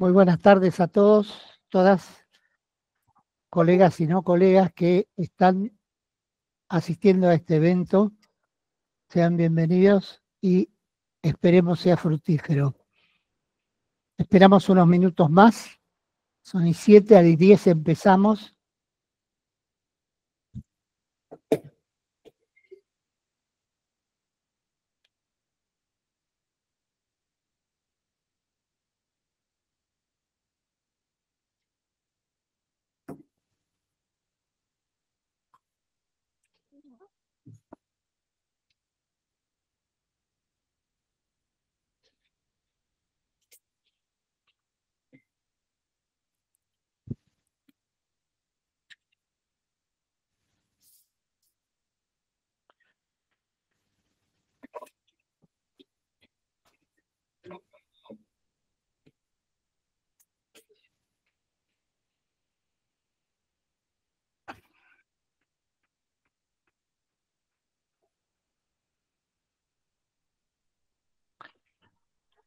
Muy buenas tardes a todos, todas, colegas y no colegas que están asistiendo a este evento. Sean bienvenidos y esperemos sea fructífero. Esperamos unos minutos más. Son y 7, a las 10 empezamos.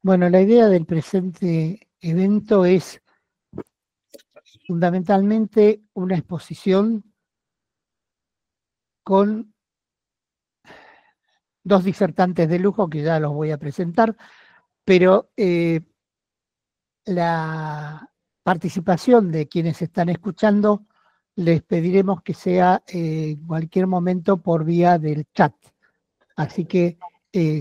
Bueno, la idea del presente evento es fundamentalmente una exposición con dos disertantes de lujo que ya los voy a presentar, pero la participación de quienes están escuchando les pediremos que sea en cualquier momento por vía del chat. Así que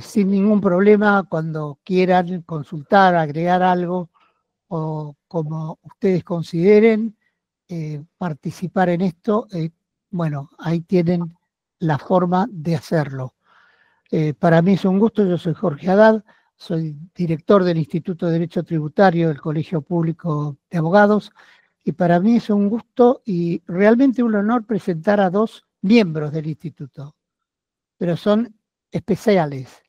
sin ningún problema, cuando quieran consultar, agregar algo o como ustedes consideren participar en esto, bueno, ahí tienen la forma de hacerlo. Para mí es un gusto, yo soy Jorge Haddad, soy director del Instituto de Derecho Tributario del Colegio Público de Abogados, y para mí es un gusto y realmente un honor presentar a dos miembros del instituto, pero son especiales.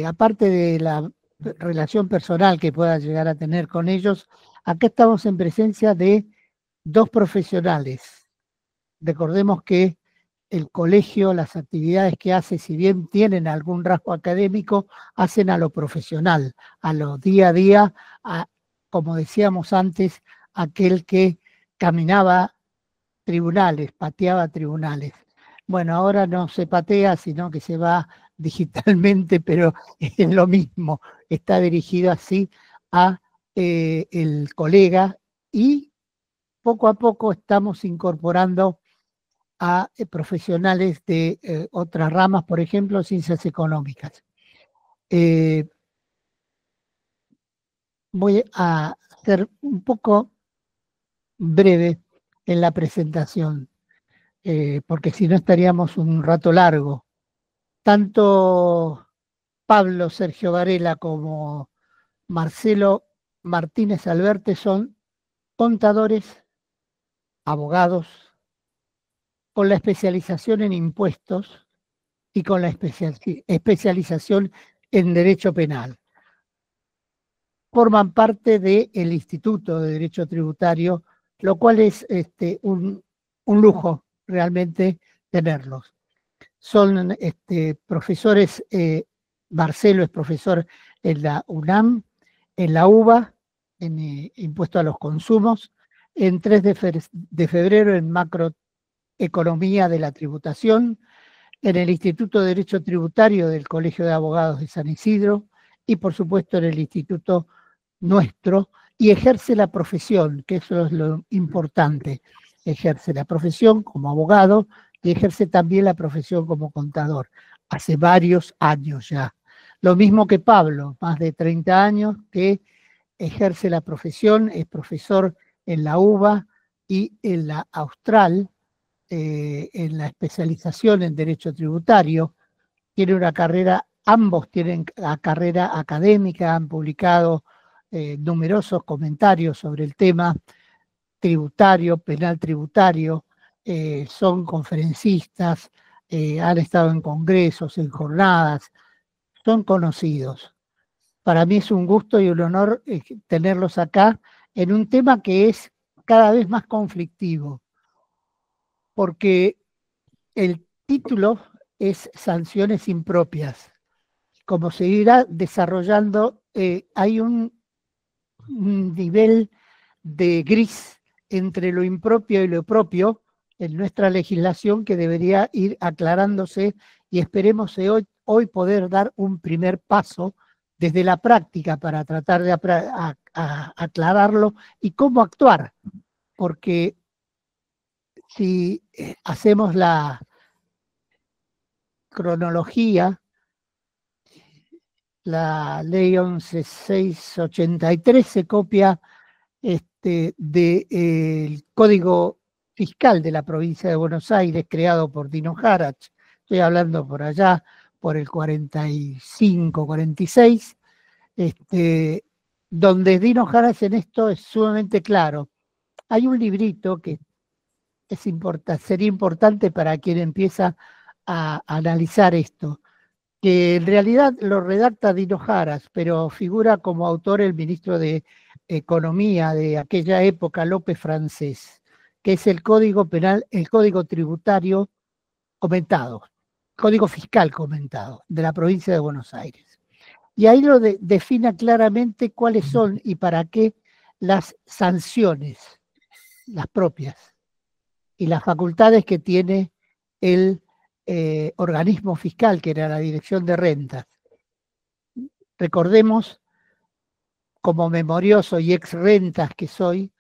Aparte de la relación personal que pueda llegar a tener con ellos, acá estamos en presencia de dos profesionales. Recordemos que el colegio, las actividades que hace, si bien tienen algún rasgo académico, hacen a lo profesional, a lo día a día, como decíamos antes, aquel que caminaba tribunales, pateaba tribunales. Bueno, ahora no se patea, sino que se va digitalmente, pero es lo mismo, está dirigido así a el colega y poco a poco estamos incorporando a profesionales de otras ramas, por ejemplo, ciencias económicas. Voy a ser un poco breve en la presentación, porque si no estaríamos un rato largo. Tanto Pablo Sergio Varela como Marcelo Martínez Alberte son contadores, abogados, con la especialización en impuestos y con la especialización en derecho penal. Forman parte del Instituto de Derecho Tributario, lo cual es un lujo realmente tenerlos. Son profesores, Marcelo es profesor en la UNAM, en la UBA, en Impuesto a los Consumos, en 3 de febrero en Macroeconomía de la Tributación, en el Instituto de Derecho Tributario del Colegio de Abogados de San Isidro y por supuesto en el Instituto nuestro, y ejerce la profesión, que eso es lo importante, ejerce la profesión como abogado y ejerce también la profesión como contador, hace varios años ya. Lo mismo que Pablo, más de 30 años que ejerce la profesión, es profesor en la UBA y en la Austral, en la especialización en Derecho Tributario. Tiene una carrera, ambos tienen la carrera académica, han publicado numerosos comentarios sobre el tema tributario, penal tributario, son conferencistas, han estado en congresos, en jornadas, son conocidos. Para mí es un gusto y un honor tenerlos acá en un tema que es cada vez más conflictivo, porque el título es Sanciones impropias. Como se irá desarrollando, hay un un nivel de gris entre lo impropio y lo propio en nuestra legislación que debería ir aclarándose y esperemos hoy poder dar un primer paso desde la práctica para tratar de aclararlo y cómo actuar, porque si hacemos la cronología, la ley 11.683 se copia del Código Fiscal de la provincia de Buenos Aires, creado por Dino Harach. Estoy hablando por allá, por el 45, 46, donde Dino Harach en esto es sumamente claro. Hay un librito que sería importante para quien empieza a analizar esto, que en realidad lo redacta Dino Jaras, pero figura como autor el ministro de Economía de aquella época, López Francés, que es el Código Penal, el Código Tributario comentado, Código Fiscal comentado de la provincia de Buenos Aires. Y ahí lo define claramente cuáles son y para qué las sanciones, las propias, y las facultades que tiene el organismo fiscal, que era la Dirección de Rentas. Recordemos, como memorioso y ex rentas que soy,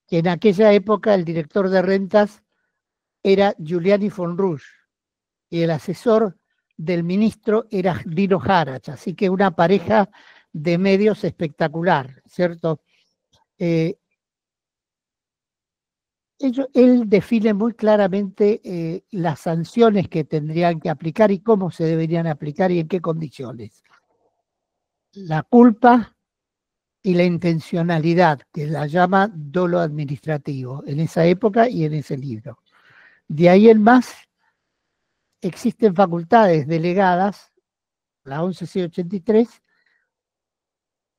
que en aquella época el director de rentas era Giuliani von Rusch y el asesor del ministro era Dino Harach, así que una pareja de medios espectacular, ¿cierto? Él define muy claramente las sanciones que tendrían que aplicar y cómo se deberían aplicar y en qué condiciones. La culpa y la intencionalidad, que la llama dolo administrativo, en esa época y en ese libro. De ahí en más, existen facultades delegadas, la 11.683,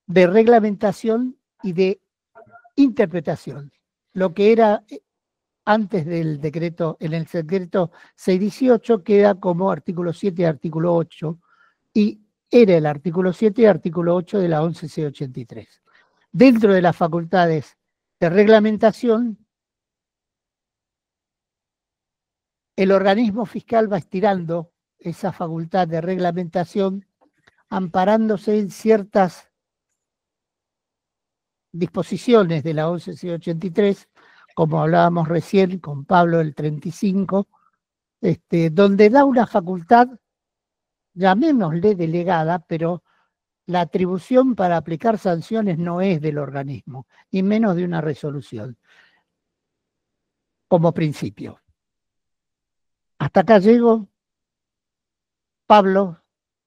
de reglamentación y de interpretación. Lo que era antes del decreto, en el decreto 618, queda como artículo 7 y artículo 8, y era el artículo 7 y artículo 8 de la 11.683. Dentro de las facultades de reglamentación, el organismo fiscal va estirando esa facultad de reglamentación, amparándose en ciertas disposiciones de la 11.683, como hablábamos recién con Pablo del 35, donde da una facultad, llamémosle delegada, pero la atribución para aplicar sanciones no es del organismo, y menos de una resolución, como principio. Hasta acá llego. Pablo,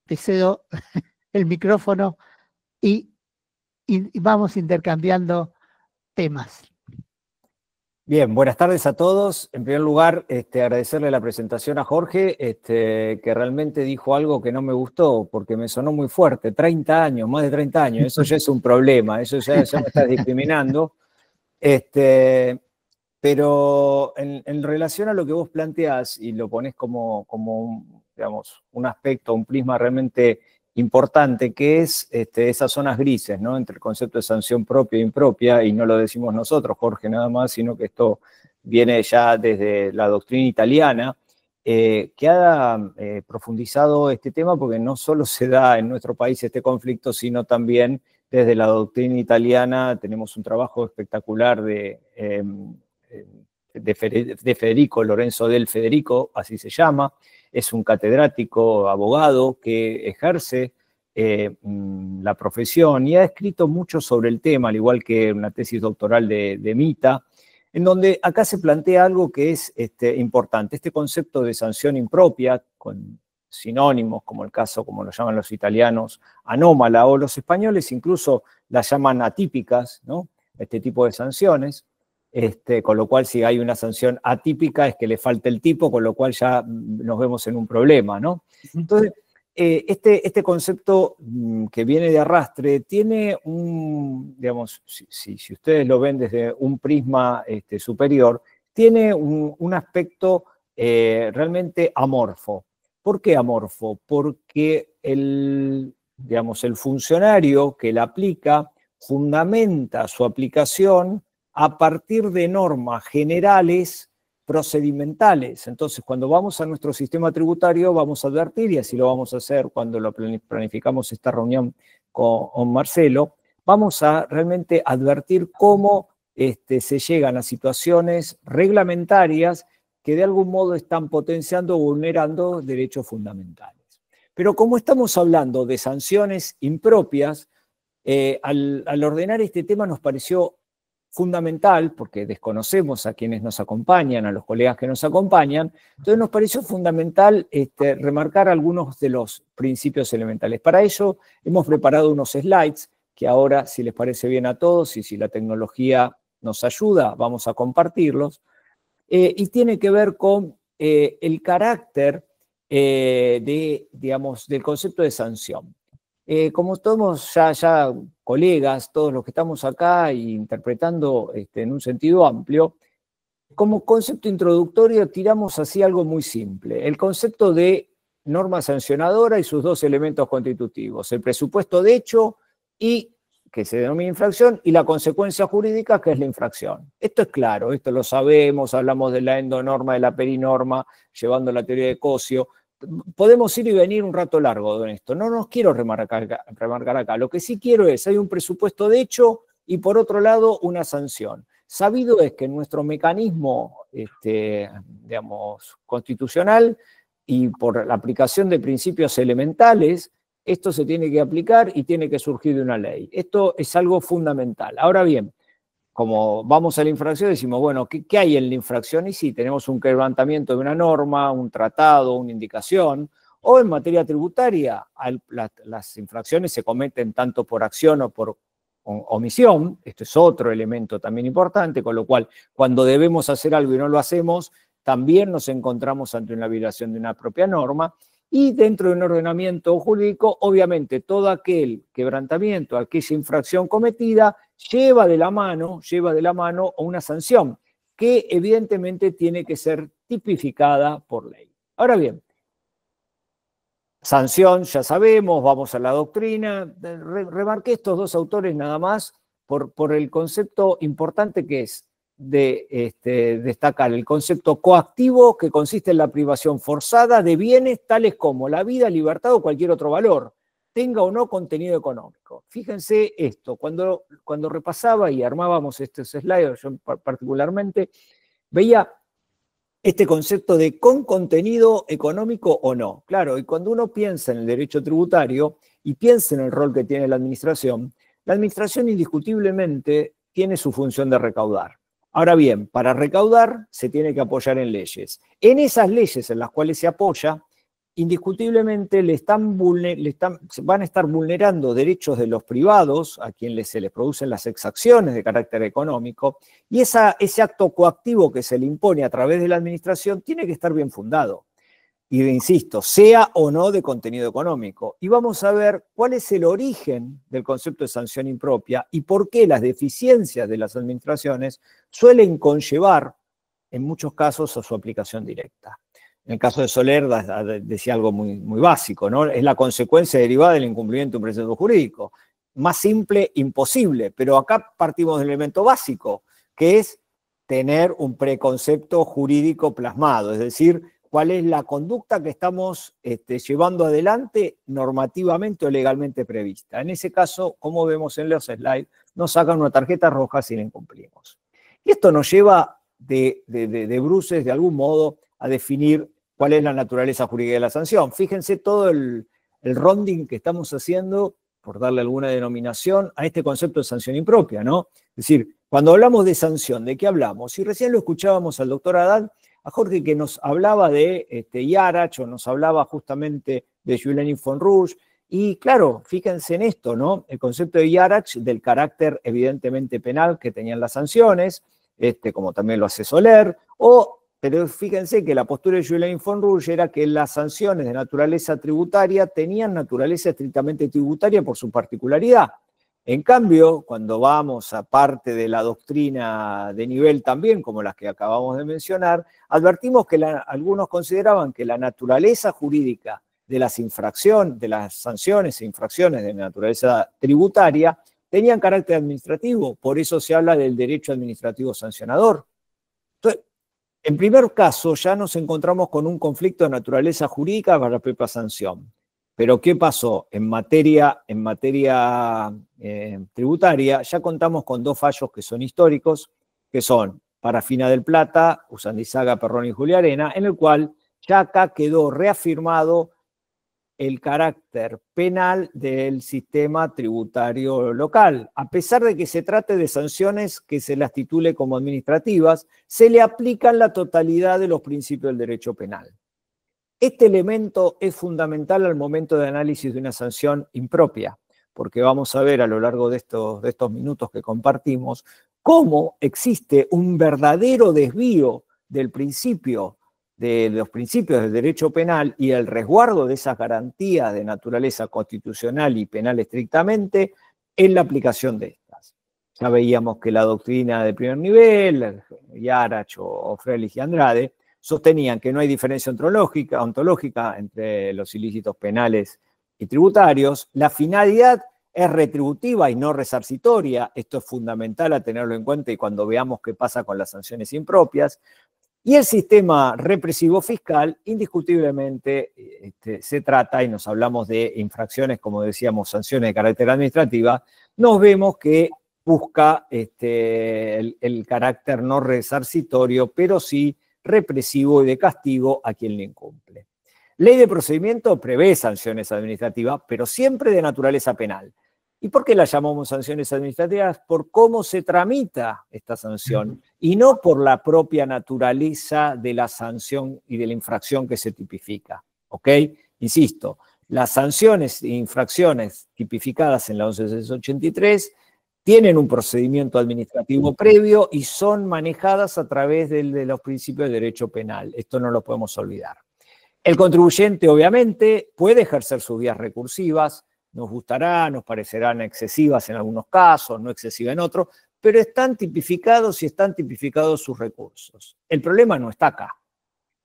te cedo el micrófono y vamos intercambiando temas. Bien, buenas tardes a todos. En primer lugar, agradecerle la presentación a Jorge, que realmente dijo algo que no me gustó, porque me sonó muy fuerte. 30 años, más de 30 años, eso ya es un problema, eso ya me está discriminando. Pero en relación a lo que vos planteás y lo ponés como digamos, un aspecto, un prisma realmente importante, que es esas zonas grises, ¿no? Entre el concepto de sanción propia e impropia, y no lo decimos nosotros, Jorge, nada más, sino que esto viene ya desde la doctrina italiana, que ha profundizado este tema, porque no solo se da en nuestro país este conflicto, sino también desde la doctrina italiana tenemos un trabajo espectacular de Federico Lorenzo del Federico, así se llama. Es un catedrático, abogado, que ejerce la profesión y ha escrito mucho sobre el tema, al igual que una tesis doctoral de Mita, en donde acá se plantea algo que es importante, este concepto de sanción impropia, con sinónimos, como el caso, como lo llaman los italianos, anómala, o los españoles incluso las llaman atípicas, ¿no? Este tipo de sanciones. Con lo cual, si hay una sanción atípica, es que le falta el tipo, con lo cual ya nos vemos en un problema, ¿no? Entonces, este concepto que viene de arrastre tiene digamos, si ustedes lo ven desde un prisma superior, tiene un aspecto realmente amorfo. ¿Por qué amorfo? Porque digamos, el funcionario que la aplica fundamenta su aplicación a partir de normas generales procedimentales. Entonces, cuando vamos a nuestro sistema tributario, vamos a advertir, y así lo vamos a hacer cuando lo planificamos esta reunión con Marcelo, vamos a realmente advertir cómo se llegan a situaciones reglamentarias que de algún modo están potenciando o vulnerando derechos fundamentales. Pero como estamos hablando de sanciones impropias, al ordenar este tema nos pareció fundamental, porque desconocemos a quienes nos acompañan, a los colegas que nos acompañan, entonces nos pareció fundamental remarcar algunos de los principios elementales. Para ello hemos preparado unos slides que ahora, si les parece bien a todos y si la tecnología nos ayuda, vamos a compartirlos, y tiene que ver con el carácter del concepto de sanción. Como todos ya colegas, todos los que estamos acá interpretando en un sentido amplio, como concepto introductorio tiramos así algo muy simple. El concepto de norma sancionadora y sus dos elementos constitutivos, el presupuesto de hecho, y que se denomina infracción, y la consecuencia jurídica, que es la infracción. Esto es claro, esto lo sabemos, hablamos de la endonorma, de la perinorma, llevando la teoría de Cosio. Podemos ir y venir un rato largo en esto. No nos quiero remarcar acá. Lo que sí quiero es, hay un presupuesto de hecho y por otro lado una sanción. Sabido es que nuestro mecanismo, constitucional y por la aplicación de principios elementales, esto se tiene que aplicar y tiene que surgir de una ley. Esto es algo fundamental. Ahora bien, como vamos a la infracción, decimos, bueno, ¿qué hay en la infracción? Y sí, tenemos un quebrantamiento de una norma, un tratado, una indicación, o en materia tributaria, las infracciones se cometen tanto por acción o por omisión. Esto es otro elemento también importante, con lo cual, cuando debemos hacer algo y no lo hacemos, también nos encontramos ante una violación de una propia norma. Y dentro de un ordenamiento jurídico, obviamente, todo aquel quebrantamiento, aquella infracción cometida, lleva de la mano a una sanción, que evidentemente tiene que ser tipificada por ley. Ahora bien, sanción, ya sabemos, vamos a la doctrina. Remarqué estos dos autores nada más por el concepto importante que es de destacar el concepto coactivo, que consiste en la privación forzada de bienes tales como la vida, libertad o cualquier otro valor, tenga o no contenido económico. Fíjense esto, cuando repasaba y armábamos estos slides, yo particularmente, veía este concepto de con contenido económico o no. Claro, y cuando uno piensa en el derecho tributario y piensa en el rol que tiene la administración indiscutiblemente tiene su función de recaudar. Ahora bien, para recaudar se tiene que apoyar en leyes. En esas leyes en las cuales se apoya, indiscutiblemente van a estar vulnerando derechos de los privados, a quienes se les producen las exacciones de carácter económico, y ese acto coactivo que se le impone a través de la administración tiene que estar bien fundado. Y insisto, sea o no de contenido económico. Y vamos a ver cuál es el origen del concepto de sanción impropia y por qué las deficiencias de las administraciones suelen conllevar, en muchos casos, a su aplicación directa. En el caso de Soler decía algo muy, muy básico, ¿no? Es la consecuencia derivada del incumplimiento de un precepto jurídico. Más simple, imposible, pero acá partimos del elemento básico, que es tener un preconcepto jurídico plasmado, es decir, cuál es la conducta que estamos llevando adelante normativamente o legalmente prevista. En ese caso, como vemos en los slides, nos sacan una tarjeta roja si la incumplimos. Y esto nos lleva de bruces, de algún modo, a definir cuál es la naturaleza jurídica de la sanción. Fíjense todo el rounding que estamos haciendo, por darle alguna denominación, a este concepto de sanción impropia, ¿no? Es decir, cuando hablamos de sanción, ¿de qué hablamos? Y recién lo escuchábamos al doctor Haddad, a Jorge, que nos hablaba de Yarach, o nos hablaba justamente de Julian von Rouge, y claro, fíjense en esto, ¿no? El concepto de Yarach, del carácter evidentemente penal que tenían las sanciones, como también lo hace Soler, pero fíjense que la postura de Julian von Rouge era que las sanciones de naturaleza tributaria tenían naturaleza estrictamente tributaria por su particularidad. En cambio, cuando vamos a parte de la doctrina de nivel también, como las que acabamos de mencionar, advertimos que algunos consideraban que la naturaleza jurídica de las sanciones e infracciones de naturaleza tributaria tenían carácter administrativo, por eso se habla del derecho administrativo sancionador. Entonces, en primer caso, ya nos encontramos con un conflicto de naturaleza jurídica para la propia sanción. Pero ¿qué pasó? En materia tributaria ya contamos con 2 fallos que son históricos, que son Parafina del Plata, Usandizaga, Perroni y Juliarena, en el cual ya acá quedó reafirmado el carácter penal del sistema tributario local. A pesar de que se trate de sanciones que se las titule como administrativas, se le aplican la totalidad de los principios del derecho penal. Este elemento es fundamental al momento de análisis de una sanción impropia, porque vamos a ver a lo largo de estos minutos que compartimos cómo existe un verdadero desvío del principio de los principios del derecho penal y el resguardo de esas garantías de naturaleza constitucional y penal estrictamente en la aplicación de estas. Ya veíamos que la doctrina de primer nivel, Yarach o Frelich y Andrade, sostenían que no hay diferencia ontológica entre los ilícitos penales y tributarios. La finalidad es retributiva y no resarcitoria. Esto es fundamental a tenerlo en cuenta y cuando veamos qué pasa con las sanciones impropias. Y el sistema represivo fiscal, indiscutiblemente, se trata, y nos hablamos de infracciones, como decíamos, sanciones de carácter administrativa, nos vemos que busca el carácter no resarcitorio, pero sí represivo y de castigo a quien le incumple. Ley de procedimiento prevé sanciones administrativas, pero siempre de naturaleza penal. ¿Y por qué la llamamos sanciones administrativas? Por cómo se tramita esta sanción y no por la propia naturaleza de la sanción y de la infracción que se tipifica. ¿Ok? Insisto, las sanciones e infracciones tipificadas en la 11.683 tienen un procedimiento administrativo previo y son manejadas a través de los principios del derecho penal. Esto no lo podemos olvidar. El contribuyente, obviamente, puede ejercer sus vías recursivas. Nos gustará, nos parecerán excesivas en algunos casos, no excesivas en otros, pero están tipificados y están tipificados sus recursos. El problema no está acá.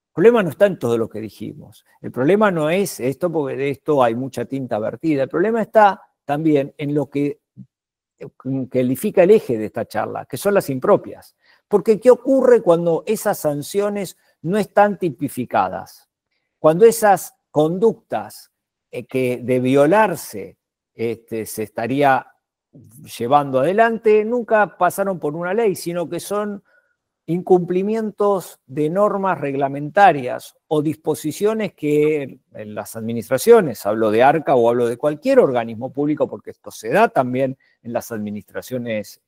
El problema no está en todo lo que dijimos. El problema no es esto, porque de esto hay mucha tinta vertida. El problema está también en lo que califica el eje de esta charla, que son las impropias. Porque ¿qué ocurre cuando esas sanciones no están tipificadas? Cuando esas conductas que de violarse se estaría llevando adelante, nunca pasaron por una ley, sino que son incumplimientos de normas reglamentarias o disposiciones que en las administraciones, hablo de ARCA o hablo de cualquier organismo público, porque esto se da también en las administraciones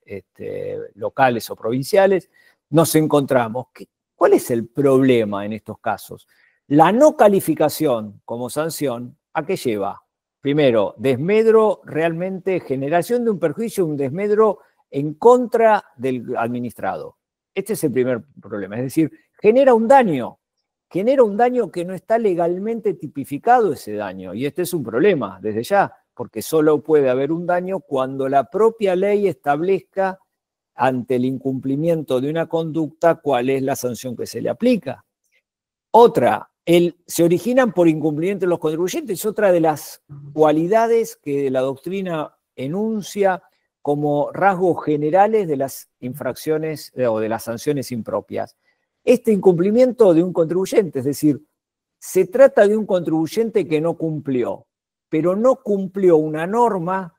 locales o provinciales, nos encontramos. ¿Cuál es el problema en estos casos? La no calificación como sanción, ¿a qué lleva? Primero, desmedro realmente, generación de un perjuicio, un desmedro en contra del administrado. Este es el primer problema, es decir, genera un daño que no está legalmente tipificado ese daño, y este es un problema desde ya, porque solo puede haber un daño cuando la propia ley establezca ante el incumplimiento de una conducta cuál es la sanción que se le aplica. Otra, se originan por incumplimiento de los contribuyentes, otra de las cualidades que la doctrina enuncia como rasgos generales de las infracciones o de las sanciones impropias. Este incumplimiento de un contribuyente, es decir, se trata de un contribuyente que no cumplió, pero no cumplió una norma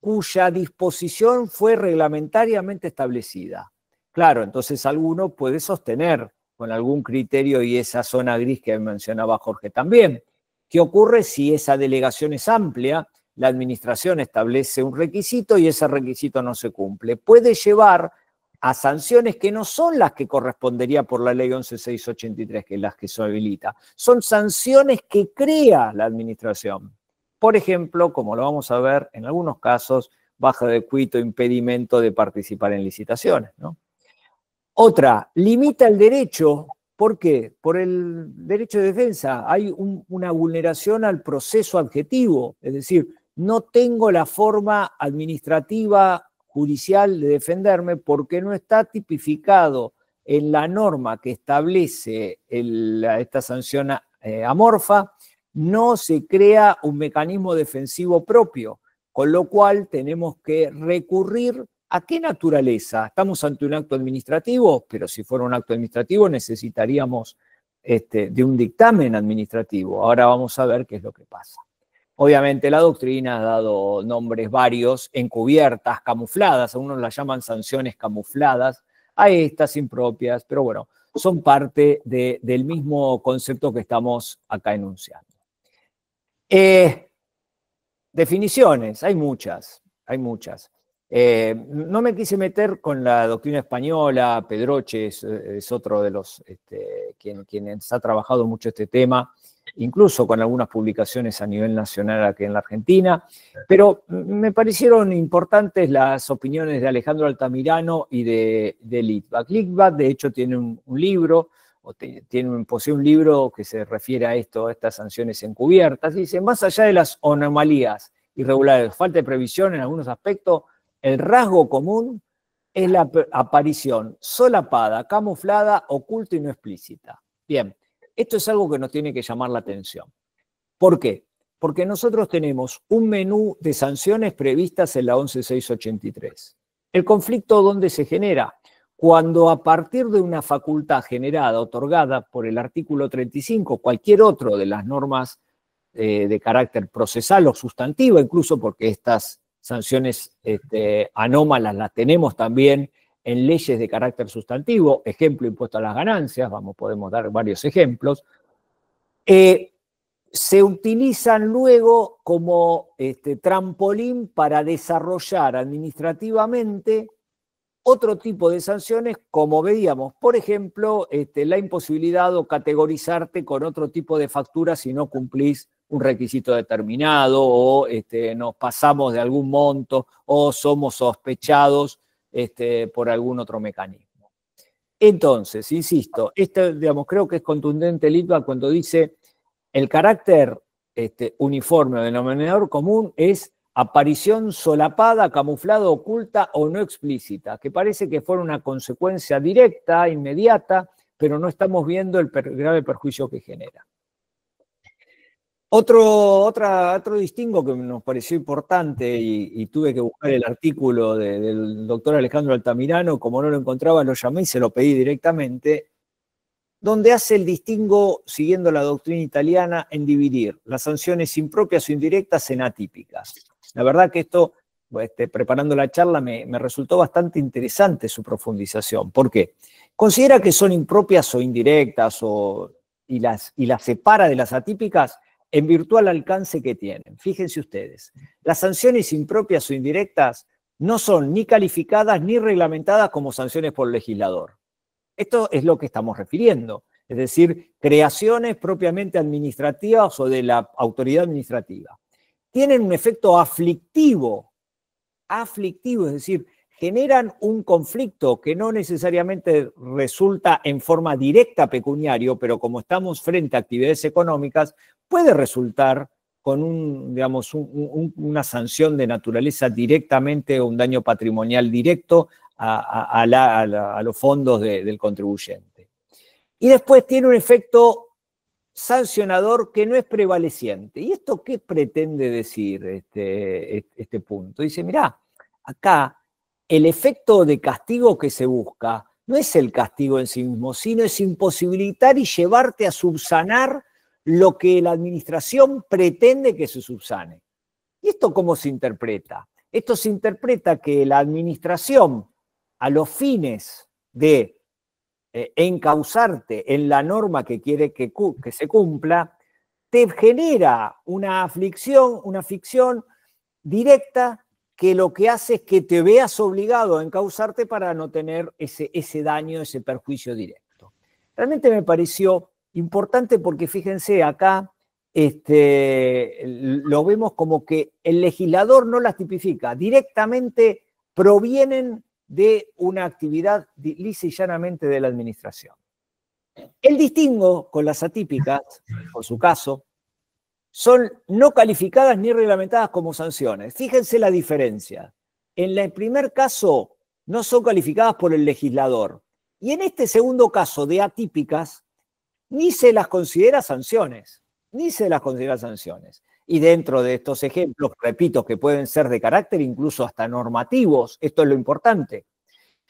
cuya disposición fue reglamentariamente establecida. Claro, entonces alguno puede sostener con algún criterio y esa zona gris que mencionaba Jorge también. ¿Qué ocurre si esa delegación es amplia? La administración establece un requisito y ese requisito no se cumple. Puede llevar a sanciones que no son las que correspondería por la ley 11.683, que es las que se habilita. Son sanciones que crea la administración. Por ejemplo, como lo vamos a ver en algunos casos, baja de quit o impedimento de participar en licitaciones, ¿no? Otra, limita el derecho. ¿Por qué? Por el derecho de defensa. Hay una vulneración al proceso adjetivo, es decir, no tengo la forma administrativa judicial de defenderme porque no está tipificado en la norma que establece esta sanción amorfa, no se crea un mecanismo defensivo propio. con lo cual tenemos que recurrir a qué naturaleza. Estamos ante un acto administrativo, pero si fuera un acto administrativo necesitaríamos de un dictamen administrativo. Ahora vamos a ver qué es lo que pasa. Obviamente la doctrina ha dado nombres varios, encubiertas, camufladas, algunos las llaman sanciones camufladas, a estas impropias, pero bueno, son parte del mismo concepto que estamos acá enunciando. Definiciones, hay muchas, hay muchas. No me quise meter con la doctrina española, Pedroche es otro de los quienes ha trabajado mucho este tema, incluso con algunas publicaciones a nivel nacional aquí en la Argentina, pero me parecieron importantes las opiniones de Alejandro Altamirano y de Litvak. Litvak, de hecho, tiene un libro, posee un libro que se refiere a esto, a estas sanciones encubiertas. Dice, más allá de las anomalías irregulares, falta de previsión en algunos aspectos, el rasgo común es la aparición solapada, camuflada, oculta y no explícita. Bien, esto es algo que nos tiene que llamar la atención. ¿Por qué? Porque nosotros tenemos un menú de sanciones previstas en la 11.683. ¿El conflicto dónde se genera? Cuando a partir de una facultad generada, otorgada por el artículo 35, cualquier otro de las normas de carácter procesal o sustantivo, incluso porque estas sanciones anómalas las tenemos también en leyes de carácter sustantivo, ejemplo, impuesto a las ganancias, podemos dar varios ejemplos, se utilizan luego como trampolín para desarrollar administrativamente otro tipo de sanciones, como veíamos, por ejemplo, la imposibilidad o categorizarte con otro tipo de factura si no cumplís un requisito determinado, o nos pasamos de algún monto, o somos sospechados por algún otro mecanismo. Entonces, insisto, creo que es contundente Litvak cuando dice el carácter uniforme o denominador común es aparición solapada, camuflada, oculta o no explícita, que parece que fuera una consecuencia directa, inmediata, pero no estamos viendo el grave perjuicio que genera. Otro distingo que nos pareció importante y tuve que buscar el artículo del doctor Alejandro Altamirano, como no lo encontraba lo llamé y se lo pedí directamente, donde hace el distingo, siguiendo la doctrina italiana, en dividir las sanciones impropias o indirectas en atípicas. La verdad que esto, preparando la charla, me resultó bastante interesante su profundización. ¿Por qué? Considera que son impropias o indirectas y las separa de las atípicas en virtud al alcance que tienen. Fíjense ustedes, las sanciones impropias o indirectas no son ni calificadas ni reglamentadas como sanciones por el legislador. Esto es lo que estamos refiriendo, es decir, creaciones propiamente administrativas o de la autoridad administrativa. Tienen un efecto aflictivo, es decir, generan un conflicto que no necesariamente resulta en forma directa pecuniario, pero como estamos frente a actividades económicas, puede resultar con una sanción de naturaleza directamente o un daño patrimonial directo a los fondos del contribuyente. Y después tiene un efecto sancionador que no es prevaleciente. ¿Y esto qué pretende decir este punto? Dice, mirá, acá el efecto de castigo que se busca no es el castigo en sí mismo, sino es imposibilitar y llevarte a subsanar lo que la administración pretende que se subsane. ¿Y esto cómo se interpreta? Esto se interpreta que la administración, a los fines de encauzarte en la norma que quiere que se cumpla, te genera una ficción directa que lo que hace es que te veas obligado a encauzarte para no tener ese daño, ese perjuicio directo. Realmente me pareció importante porque fíjense acá, lo vemos como que el legislador no las tipifica, directamente provienen de una actividad lisa y llanamente de la administración. El distingo con las atípicas, por su caso, son no calificadas ni reglamentadas como sanciones. Fíjense la diferencia. En el primer caso, no son calificadas por el legislador. Y en este segundo caso de atípicas, ni se las considera sanciones. ni se las considera sanciones. Y dentro de estos ejemplos, repito, que pueden ser de carácter incluso hasta normativos, esto es lo importante.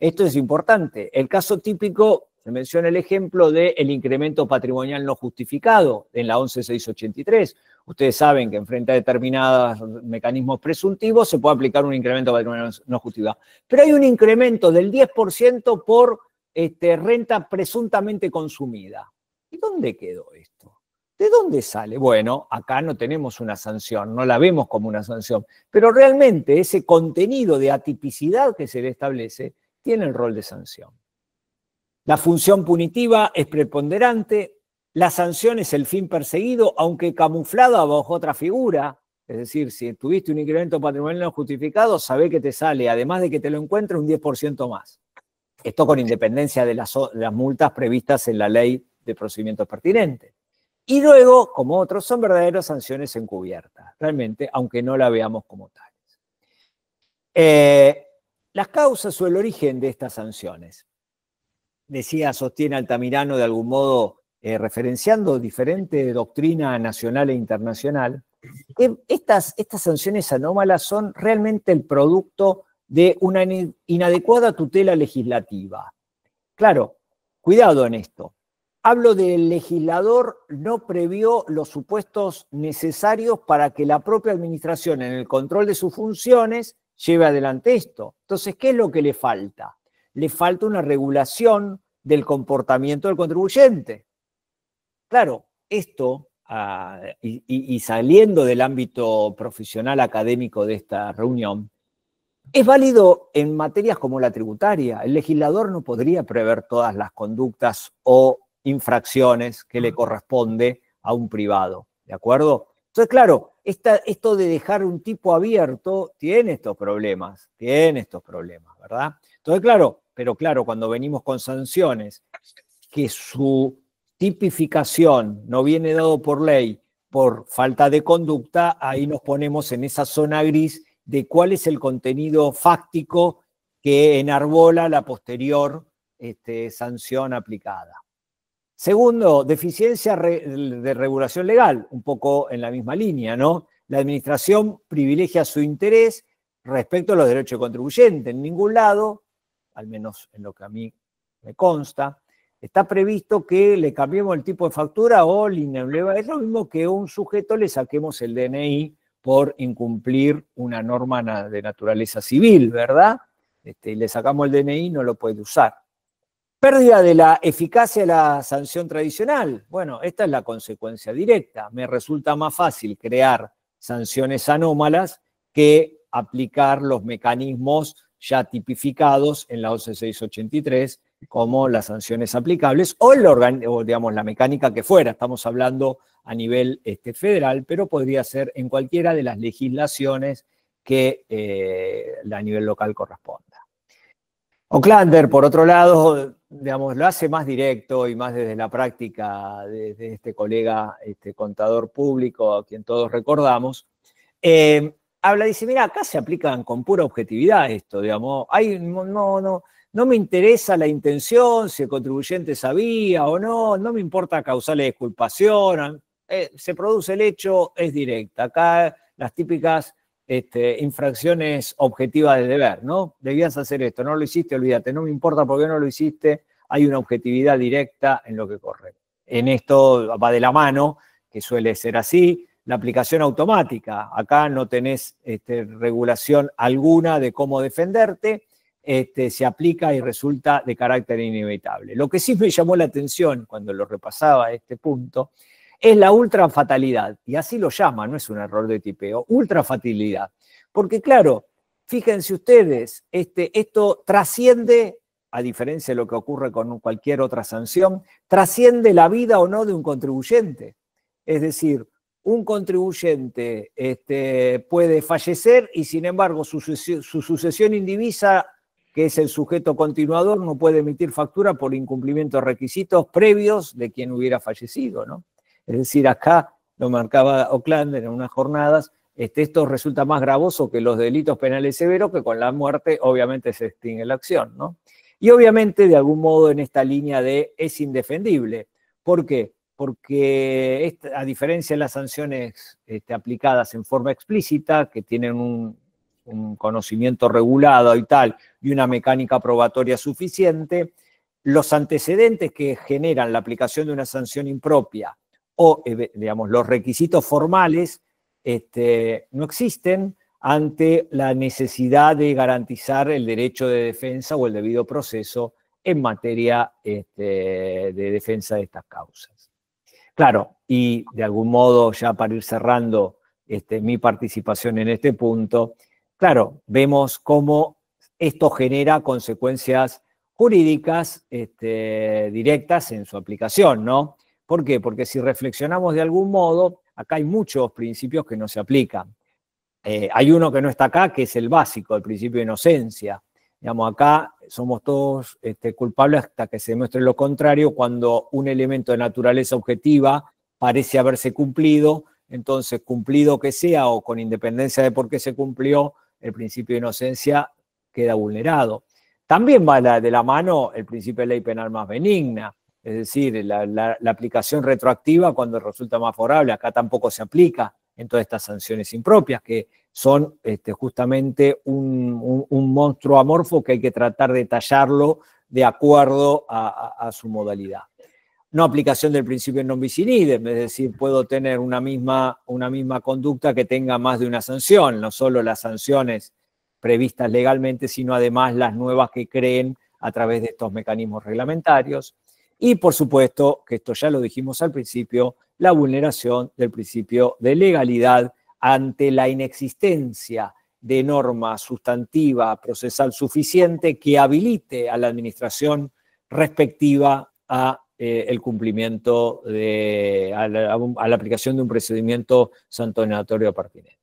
Esto es importante. El caso típico, se menciona el ejemplo del incremento patrimonial no justificado en la 11.683. Ustedes saben que en frente a determinados mecanismos presuntivos se puede aplicar un incremento patrimonial no justificado. Pero hay un incremento del 10% por renta presuntamente consumida. ¿Y dónde quedó esto? ¿De dónde sale? Bueno, acá no tenemos una sanción, no la vemos como una sanción, pero realmente ese contenido de atipicidad que se le establece tiene el rol de sanción. La función punitiva es preponderante, la sanción es el fin perseguido, aunque camuflada bajo otra figura. Es decir, si tuviste un incremento patrimonial no justificado, sabé que te sale, además de que te lo encuentres, un 10% más. Esto con independencia de las multas previstas en la ley de procedimientos pertinentes. Y luego, como otros, son verdaderas sanciones encubiertas, realmente, aunque no la veamos como tales. Las causas o el origen de estas sanciones. Decía, sostiene Altamirano de algún modo, referenciando diferente doctrina nacional e internacional, que estas sanciones anómalas son realmente el producto de una inadecuada tutela legislativa. Claro, cuidado en esto. Hablo del legislador no previó los supuestos necesarios para que la propia administración en el control de sus funciones lleve adelante esto. Entonces, ¿qué es lo que le falta? Le falta una regulación del comportamiento del contribuyente. Claro, esto, y saliendo del ámbito profesional académico de esta reunión, es válido en materias como la tributaria. El legislador no podría prever todas las conductas o infracciones que le corresponde a un privado, ¿de acuerdo? Entonces, claro, esto de dejar un tipo abierto tiene estos problemas, ¿verdad? Entonces, claro, pero claro, cuando venimos con sanciones que su tipificación no viene dado por ley por falta de conducta, ahí nos ponemos en esa zona gris de cuál es el contenido fáctico que enarbola la posterior sanción aplicada. Segundo, deficiencia de regulación legal, un poco en la misma línea, ¿no? La administración privilegia su interés respecto a los derechos del contribuyente. En ningún lado, al menos en lo que a mí me consta, está previsto que le cambiemos el tipo de factura o es lo mismo que a un sujeto le saquemos el DNI por incumplir una norma de naturaleza civil, ¿verdad? Le sacamos el DNI y no lo puede usar. Pérdida de la eficacia de la sanción tradicional. Bueno, esta es la consecuencia directa. Me resulta más fácil crear sanciones anómalas que aplicar los mecanismos ya tipificados en la 11.683 como las sanciones aplicables o digamos, la mecánica que fuera. Estamos hablando a nivel federal, pero podría ser en cualquiera de las legislaciones que a nivel local corresponda. Oclander, por otro lado, digamos, lo hace más directo y más desde la práctica de este colega contador público, a quien todos recordamos. Dice, mira, acá se aplican con pura objetividad esto, digamos. No me interesa la intención, si el contribuyente sabía o no, no me importa causarle exculpación, se produce el hecho, es directa. Acá las típicas infracciones objetivas del deber, ¿no? Debías hacer esto, no lo hiciste, olvídate, no me importa por qué no lo hiciste, hay una objetividad directa en lo que corre. En esto va de la mano, que suele ser así, la aplicación automática. Acá no tenés regulación alguna de cómo defenderte, se aplica y resulta de carácter inevitable. Lo que sí me llamó la atención cuando lo repasaba este punto es la ultrafatalidad, y así lo llama, no es un error de tipeo, ultrafatalidad. Porque claro, fíjense ustedes, esto trasciende, a diferencia de lo que ocurre con cualquier otra sanción, trasciende la vida o no de un contribuyente. Es decir, un contribuyente puede fallecer y sin embargo su sucesión indivisa, que es el sujeto continuador, no puede emitir factura por incumplimiento de requisitos previos de quien hubiera fallecido, ¿no? Es decir, acá lo marcaba Oclander en unas jornadas, esto resulta más gravoso que los delitos penales severos, que con la muerte obviamente se extingue la acción, ¿no? Y obviamente de algún modo en esta línea de es indefendible. ¿Por qué? porque a diferencia de las sanciones aplicadas en forma explícita, que tienen un conocimiento regulado y tal, y una mecánica probatoria suficiente, los antecedentes que generan la aplicación de una sanción impropia o, digamos, los requisitos formales no existen ante la necesidad de garantizar el derecho de defensa o el debido proceso en materia de defensa de estas causas. Claro, y de algún modo, ya para ir cerrando mi participación en este punto, claro, vemos cómo esto genera consecuencias jurídicas directas en su aplicación, ¿no? ¿Por qué? Porque si reflexionamos de algún modo, acá hay muchos principios que no se aplican. Hay uno que no está acá, que es el básico, el principio de inocencia. Digamos, acá somos todos culpables hasta que se demuestre lo contrario, cuando un elemento de naturaleza objetiva parece haberse cumplido, entonces cumplido que sea o con independencia de por qué se cumplió, el principio de inocencia queda vulnerado. También va de la mano el principio de ley penal más benigna, es decir, la aplicación retroactiva cuando resulta más favorable, acá tampoco se aplica en todas estas sanciones impropias, que son justamente un monstruo amorfo que hay que tratar de tallarlo de acuerdo a su modalidad. No aplicación del principio non bis in idem, es decir, puedo tener una misma conducta que tenga más de una sanción, no solo las sanciones previstas legalmente, sino además las nuevas que creen a través de estos mecanismos reglamentarios. Y por supuesto, que esto ya lo dijimos al principio, la vulneración del principio de legalidad ante la inexistencia de norma sustantiva procesal suficiente que habilite a la administración respectiva a el cumplimiento a la aplicación de un procedimiento sancionatorio pertinente.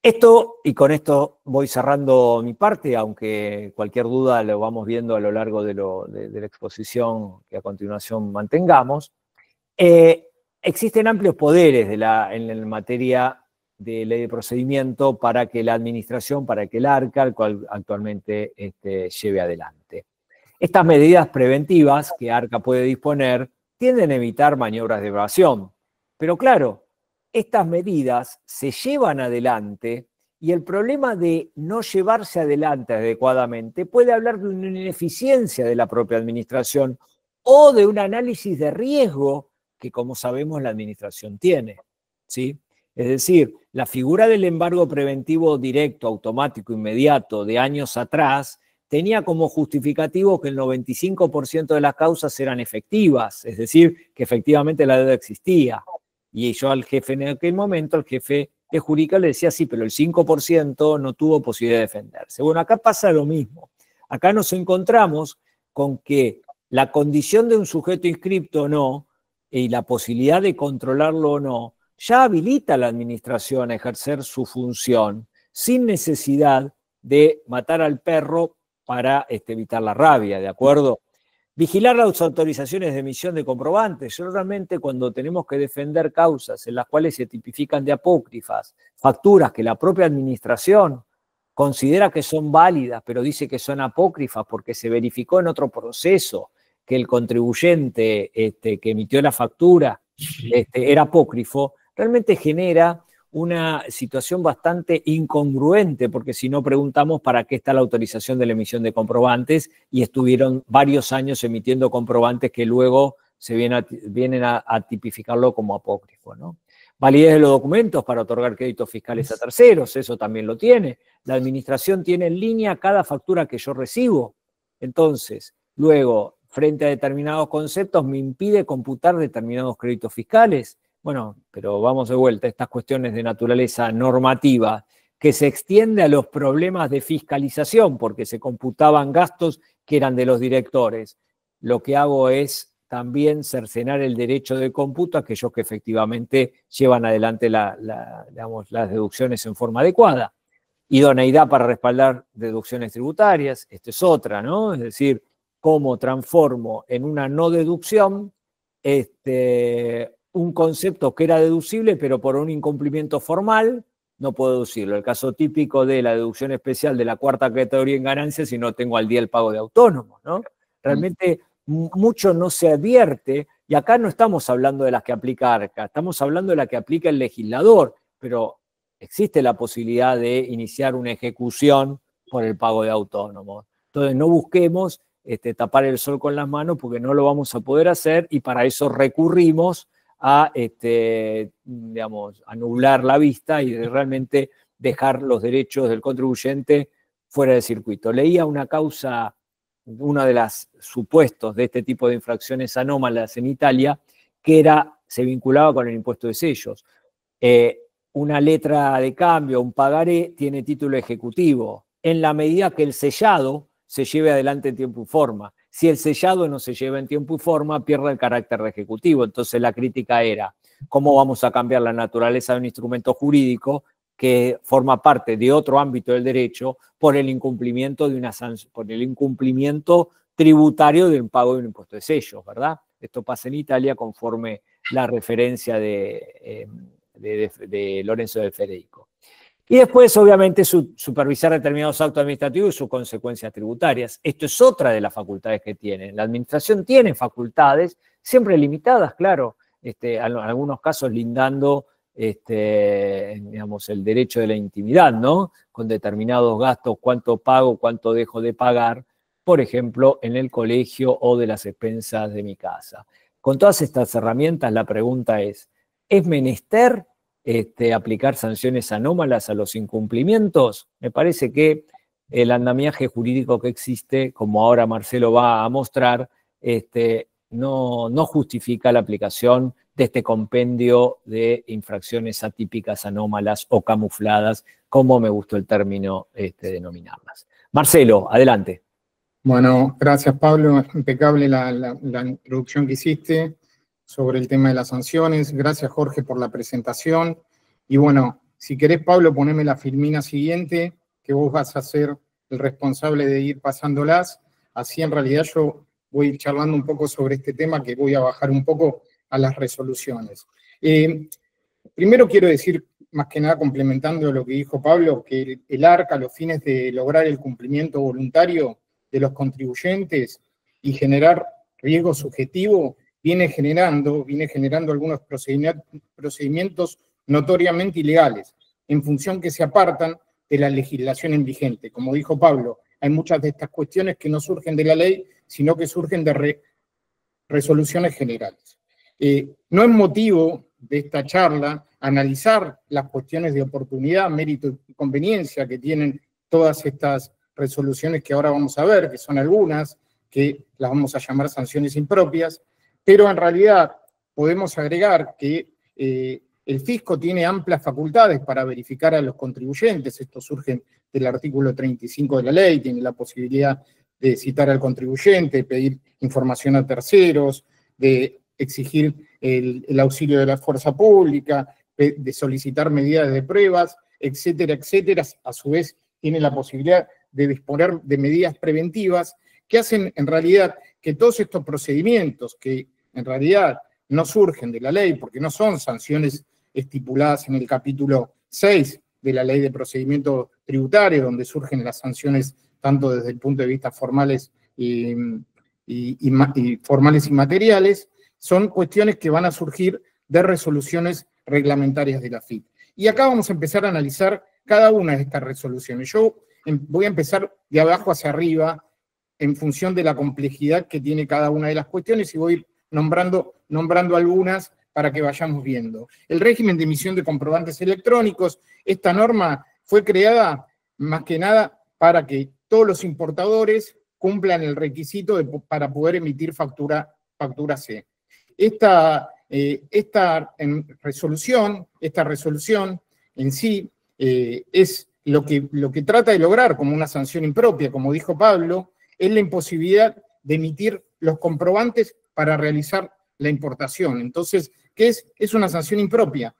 Esto, y con esto voy cerrando mi parte, aunque cualquier duda lo vamos viendo a lo largo de la exposición que a continuación mantengamos. Existen amplios poderes en materia de ley de procedimiento para que la administración, para que el ARCA, el cual actualmente lleve adelante. Estas medidas preventivas que ARCA puede disponer tienden a evitar maniobras de evasión. Pero claro, estas medidas se llevan adelante y el problema de no llevarse adelante adecuadamente puede hablar de una ineficiencia de la propia administración o de un análisis de riesgo que, como sabemos, la administración tiene, ¿sí? Es decir, la figura del embargo preventivo directo, automático, inmediato de años atrás tenía como justificativo que el 95% de las causas eran efectivas, es decir, que efectivamente la deuda existía. Y yo al jefe en aquel momento, al jefe de jurídica, le decía, sí, pero el 5% no tuvo posibilidad de defenderse. Bueno, acá pasa lo mismo. Acá nos encontramos con que la condición de un sujeto inscripto o no, y la posibilidad de controlarlo o no, ya habilita a la administración a ejercer su función sin necesidad de matar al perro para evitar la rabia, ¿de acuerdo? Vigilar las autorizaciones de emisión de comprobantes. Yo realmente, cuando tenemos que defender causas en las cuales se tipifican de apócrifas, facturas que la propia administración considera que son válidas, pero dice que son apócrifas porque se verificó en otro proceso que el contribuyente que emitió la factura era apócrifo, realmente genera una situación bastante incongruente, porque si no preguntamos para qué está la autorización de la emisión de comprobantes y estuvieron varios años emitiendo comprobantes que luego se vienen a tipificarlo como apócrifo, ¿no? Validez de los documentos para otorgar créditos fiscales a terceros, eso también lo tiene. La administración tiene en línea cada factura que yo recibo. Entonces, luego, frente a determinados conceptos, me impide computar determinados créditos fiscales. Bueno, pero vamos de vuelta a estas cuestiones de naturaleza normativa, que se extiende a los problemas de fiscalización, porque se computaban gastos que eran de los directores. Lo que hago es también cercenar el derecho de cómputo a aquellos que efectivamente llevan adelante digamos, las deducciones en forma adecuada. Idoneidad para respaldar deducciones tributarias, esta es otra, ¿no? Es decir, cómo transformo en una no deducción un concepto que era deducible, pero por un incumplimiento formal no puedo deducirlo. El caso típico de la deducción especial de la cuarta categoría en ganancias si no tengo al día el pago de autónomos, ¿no? Realmente mucho no se advierte, y Y acá no estamos hablando de las que aplica ARCA, estamos hablando de las que aplica el legislador, pero existe la posibilidad de iniciar una ejecución por el pago de autónomos. Entonces no busquemos tapar el sol con las manos porque no lo vamos a poder hacer y para eso recurrimos a digamos, anular la vista y realmente dejar los derechos del contribuyente fuera del circuito. Leía una causa, uno de los supuestos de este tipo de infracciones anómalas en Italia, que se vinculaba con el impuesto de sellos. Una letra de cambio, un pagaré, tiene título ejecutivo, en la medida que el sellado se lleve adelante en tiempo y forma. Si el sellado no se lleva en tiempo y forma, pierde el carácter de ejecutivo. Entonces la crítica era, ¿cómo vamos a cambiar la naturaleza de un instrumento jurídico que forma parte de otro ámbito del derecho por el incumplimiento de por el incumplimiento tributario del pago de un impuesto de sellos, ¿verdad? Esto pasa en Italia conforme la referencia de Lorenzo del Federico. Y después, obviamente, supervisar determinados actos administrativos y sus consecuencias tributarias. Esto es otra de las facultades que tiene. La administración tiene facultades, siempre limitadas, claro, en algunos casos lindando digamos, el derecho de la intimidad, ¿no? Con determinados gastos, cuánto pago, cuánto dejo de pagar, por ejemplo, en el colegio o de las expensas de mi casa. Con todas estas herramientas, la pregunta ¿es menester aplicar sanciones anómalas a los incumplimientos? Me parece que el andamiaje jurídico que existe, como ahora Marcelo va a mostrar, no justifica la aplicación de este compendio de infracciones atípicas, anómalas o camufladas, como me gustó el término denominarlas. Marcelo, adelante. Bueno, gracias Pablo, impecable la introducción que hiciste sobre el tema de las sanciones. Gracias Jorge por la presentación. Y bueno, si querés Pablo, poneme la filmina siguiente, que vos vas a ser el responsable de ir pasándolas. Así en realidad yo voy a ir charlando un poco sobre este tema, que voy a bajar un poco a las resoluciones. Primero quiero decir, más que nada complementando lo que dijo Pablo, que el ARCA, a los fines de lograr el cumplimiento voluntario de los contribuyentes y generar riesgo subjetivo, viene generando algunos procedimientos notoriamente ilegales, en función que se apartan de la legislación en vigente. Como dijo Pablo, hay muchas de estas cuestiones que no surgen de la ley, sino que surgen de resoluciones generales. No es motivo de esta charla analizar las cuestiones de oportunidad, mérito y conveniencia que tienen todas estas resoluciones que ahora vamos a ver, que son algunas, que las vamos a llamar sanciones impropias, pero en realidad podemos agregar que el fisco tiene amplias facultades para verificar a los contribuyentes. Esto surge del artículo 35 de la ley, tiene la posibilidad de citar al contribuyente, de pedir información a terceros, de exigir el auxilio de la fuerza pública, de solicitar medidas de pruebas, etcétera, etcétera. A su vez, tiene la posibilidad de disponer de medidas preventivas que hacen en realidad que todos estos procedimientos, que en realidad no surgen de la ley porque no son sanciones estipuladas en el capítulo 6 de la Ley de Procedimiento Tributario, donde surgen las sanciones tanto desde el punto de vista formales y formales y materiales, son cuestiones que van a surgir de resoluciones reglamentarias de la FIP. Y acá vamos a empezar a analizar cada una de estas resoluciones. Yo voy a empezar de abajo hacia arriba en función de la complejidad que tiene cada una de las cuestiones y voy a ir nombrando algunas para que vayamos viendo. El régimen de emisión de comprobantes electrónicos, esta norma fue creada más que nada para que todos los importadores cumplan el requisito para poder emitir factura C. Esta resolución en sí es lo que trata de lograr como una sanción impropia, como dijo Pablo, es la imposibilidad de emitir los comprobantes para realizar la importación. Entonces, ¿qué es? Es una sanción impropia,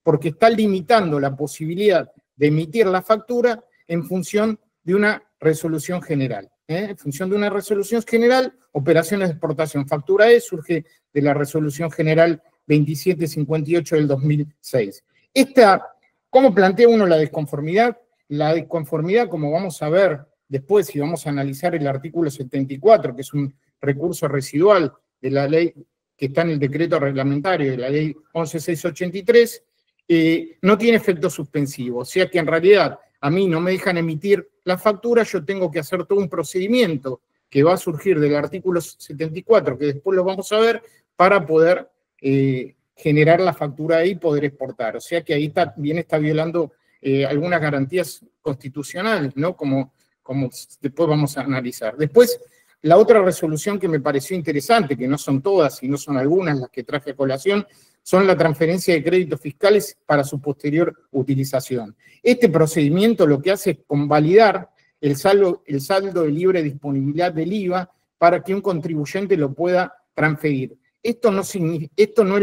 porque está limitando la posibilidad de emitir la factura en función de una resolución general. En función de una resolución general, operaciones de exportación. Factura E surge de la resolución general 2758 del 2006. ¿Cómo plantea uno la desconformidad? La desconformidad, como vamos a ver después, si vamos a analizar el artículo 74, que es un recurso residual de la ley que está en el decreto reglamentario de la ley 11.683, no tiene efecto suspensivo. O sea que en realidad a mí no me dejan emitir la factura, yo tengo que hacer todo un procedimiento que va a surgir del artículo 74, que después lo vamos a ver, para poder generar la factura ahí y poder exportar. O sea que ahí también está violando algunas garantías constitucionales, ¿no? Como después vamos a analizar. Después, la otra resolución que me pareció interesante, que no son todas y no son algunas las que traje a colación, son la transferencia de créditos fiscales para su posterior utilización. Este procedimiento lo que hace es convalidar el saldo de libre disponibilidad del IVA para que un contribuyente lo pueda transferir. Esto no es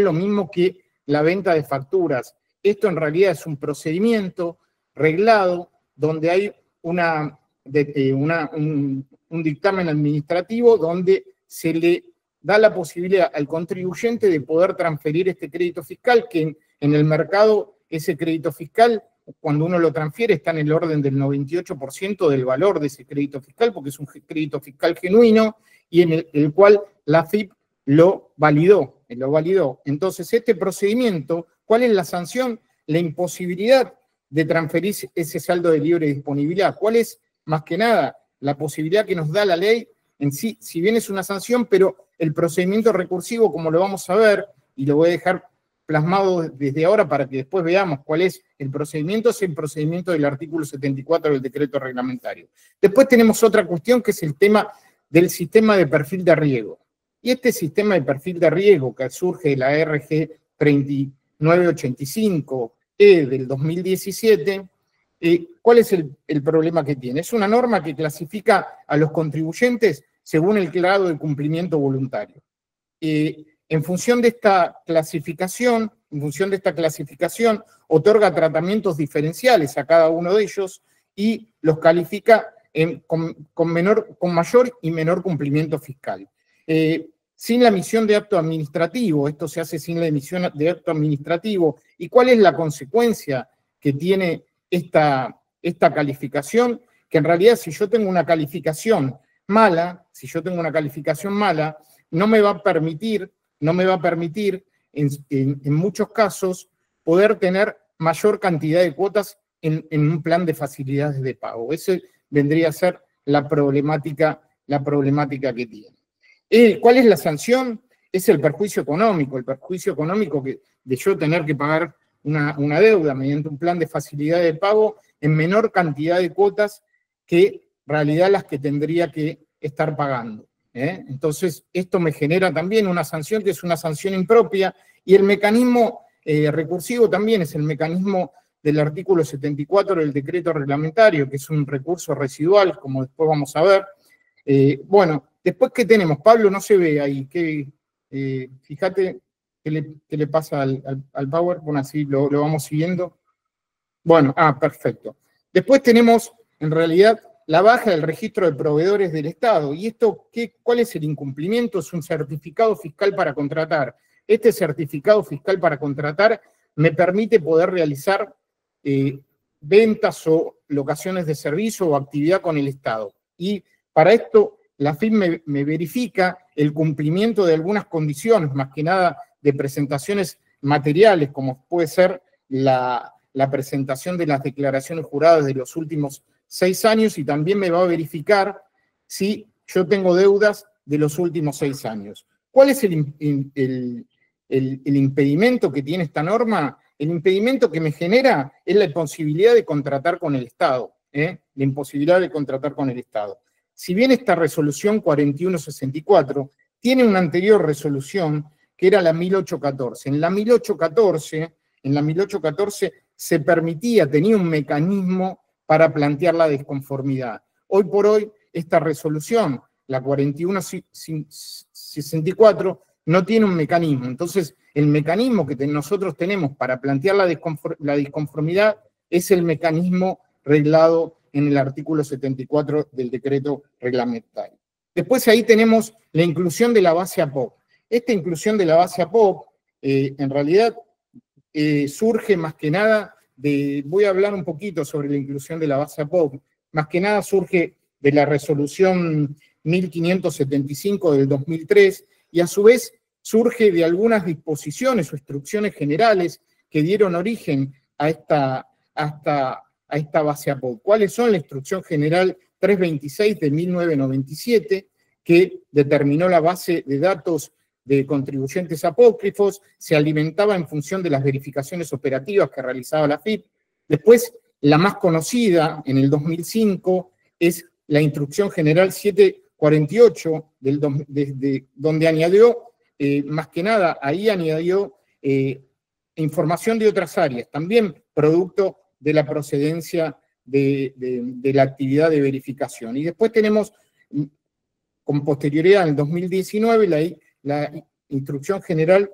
lo mismo que la venta de facturas. Esto en realidad es un procedimiento reglado donde hay un dictamen administrativo donde se le da la posibilidad al contribuyente de poder transferir este crédito fiscal, que en el mercado ese crédito fiscal, cuando uno lo transfiere, está en el orden del 98% del valor de ese crédito fiscal, porque es un crédito fiscal genuino y en el cual la AFIP lo validó. Entonces, este procedimiento, ¿cuál es la sanción? La imposibilidad de transferir ese saldo de libre disponibilidad. ¿Cuál es, más que nada, la posibilidad que nos da la ley en sí? Si bien es una sanción, pero el procedimiento recursivo, como lo vamos a ver, y lo voy a dejar plasmado desde ahora para que después veamos cuál es el procedimiento, es el procedimiento del artículo 74 del decreto reglamentario. Después tenemos otra cuestión que es el tema del sistema de perfil de riego. Y este sistema de perfil de riego que surge de la RG 3985E del 2017, ¿cuál es el problema que tiene? Es una norma que clasifica a los contribuyentes según el grado de cumplimiento voluntario. En función de esta clasificación, otorga tratamientos diferenciales a cada uno de ellos y los califica con mayor y menor cumplimiento fiscal. Sin la emisión de acto administrativo, esto se hace sin la emisión de acto administrativo. ¿Y cuál es la consecuencia que tiene esta calificación? Que en realidad si yo tengo una calificación mala, no me va a permitir en muchos casos poder tener mayor cantidad de cuotas en un plan de facilidades de pago. Esa vendría a ser la problemática que tiene. ¿Cuál es la sanción? Es el perjuicio económico de yo tener que pagar una deuda mediante un plan de facilidad de pago en menor cantidad de cuotas que en realidad las que tendría que estar pagando. Entonces, esto me genera también una sanción que es una sanción impropia, y el mecanismo recursivo también es el mecanismo del artículo 74 del decreto reglamentario, que es un recurso residual, como después vamos a ver. Bueno, después, ¿qué tenemos? Pablo, no se ve ahí. Fíjate qué le pasa al PowerPoint, así lo vamos siguiendo. Bueno, perfecto. Después tenemos, en realidad, la baja del registro de proveedores del Estado. ¿Y esto cuál es el incumplimiento? Es un certificado fiscal para contratar. Este certificado fiscal para contratar me permite poder realizar ventas o locaciones de servicio o actividad con el Estado. Y para esto, la AFIP me verifica el cumplimiento de algunas condiciones, más que nada de presentaciones materiales, como puede ser la presentación de las declaraciones juradas de los últimos 6 años, y también me va a verificar si yo tengo deudas de los últimos 6 años. ¿Cuál es el impedimento que tiene esta norma? El impedimento que me genera es la imposibilidad de contratar con el Estado. La imposibilidad de contratar con el Estado. Si bien esta resolución 4164 tiene una anterior resolución que era la 1814. En la 1814 se permitía, tenía un mecanismo para plantear la desconformidad. Hoy por hoy, esta resolución, la 4164, no tiene un mecanismo. Entonces, el mecanismo que nosotros tenemos para plantear la disconformidad es el mecanismo reglado en el artículo 74 del decreto reglamentario. Después ahí tenemos la inclusión de la base APOC. Esta inclusión de la base APOC, en realidad, surge más que nada voy a hablar un poquito sobre la inclusión de la base APOC, más que nada surge de la resolución 1575 del 2003, y a su vez surge de algunas disposiciones o instrucciones generales que dieron origen a esta base APOP. ¿Cuáles son? La Instrucción General 326 de 1997, que determinó la base de datos de contribuyentes apócrifos, se alimentaba en función de las verificaciones operativas que realizaba la FIP. Después, la más conocida, en el 2005, es la Instrucción General 748, donde añadió, más que nada, ahí añadió información de otras áreas, también producto de la procedencia de la actividad de verificación. Y después tenemos, con posterioridad, en el 2019, la Instrucción General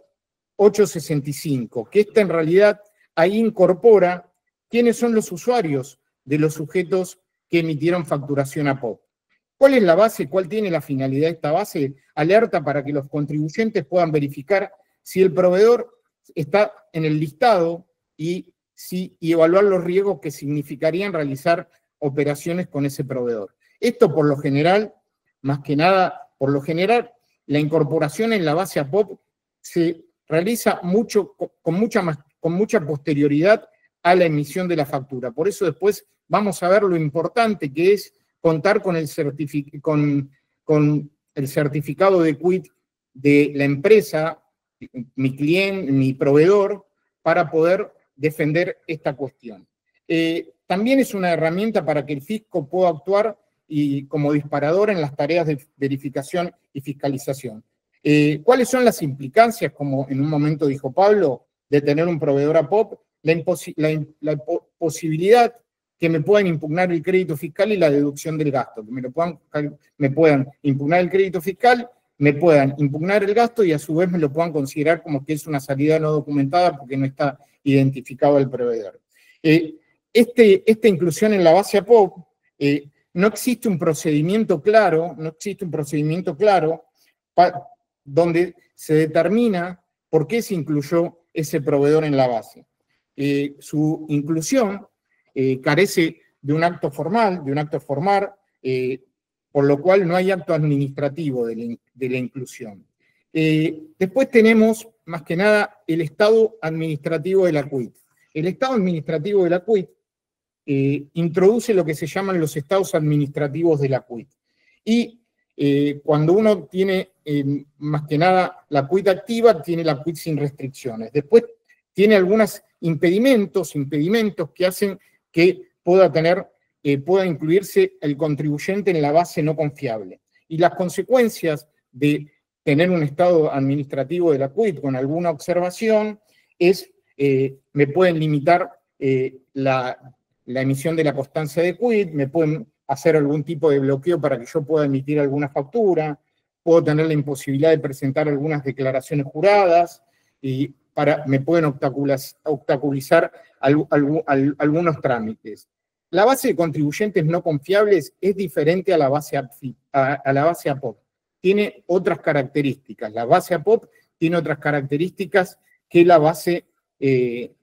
865, que esta en realidad ahí incorpora quiénes son los usuarios de los sujetos que emitieron facturación APOP. ¿Cuál es la base? ¿Cuál tiene la finalidad de esta base? Alerta para que los contribuyentes puedan verificar si el proveedor está en el listado y evaluar los riesgos que significarían realizar operaciones con ese proveedor. Esto por lo general, más que nada, por lo general, la incorporación en la base APOP se realiza con mucha posterioridad a la emisión de la factura. Por eso después vamos a ver lo importante que es contar con el certificado de quit de la empresa, mi cliente, mi proveedor, para poder defender esta cuestión. También es una herramienta para que el fisco pueda actuar como disparador en las tareas de verificación y fiscalización. ¿Cuáles son las implicancias, como en un momento dijo Pablo, de tener un proveedor APOP? La posibilidad que me puedan impugnar el crédito fiscal y la deducción del gasto, que me puedan impugnar el crédito fiscal, me puedan impugnar el gasto y a su vez me lo puedan considerar como que es una salida no documentada porque no está identificado el proveedor. Esta inclusión en la base APOP, no existe un procedimiento claro, donde se determina por qué se incluyó ese proveedor en la base. Su inclusión carece de un acto formal, por lo cual no hay acto administrativo de la inclusión. Después tenemos, más que nada, el estado administrativo de la QUIT. El estado administrativo de la QUIT introduce lo que se llaman los estados administrativos de la QUIT. Y cuando uno tiene, más que nada, la QUIT activa, tiene la QUIT sin restricciones. Después tiene algunos impedimentos que hacen que pueda incluirse el contribuyente en la base no confiable. Y las consecuencias de tener un estado administrativo de la QUIT con alguna observación me pueden limitar la emisión de la constancia de QUIT, me pueden hacer algún tipo de bloqueo para que yo pueda emitir alguna factura, puedo tener la imposibilidad de presentar algunas declaraciones juradas, y me pueden obstaculizar algunos trámites. La base de contribuyentes no confiables es diferente a la base APOP. Tiene otras características. La base APOP tiene otras características que la base de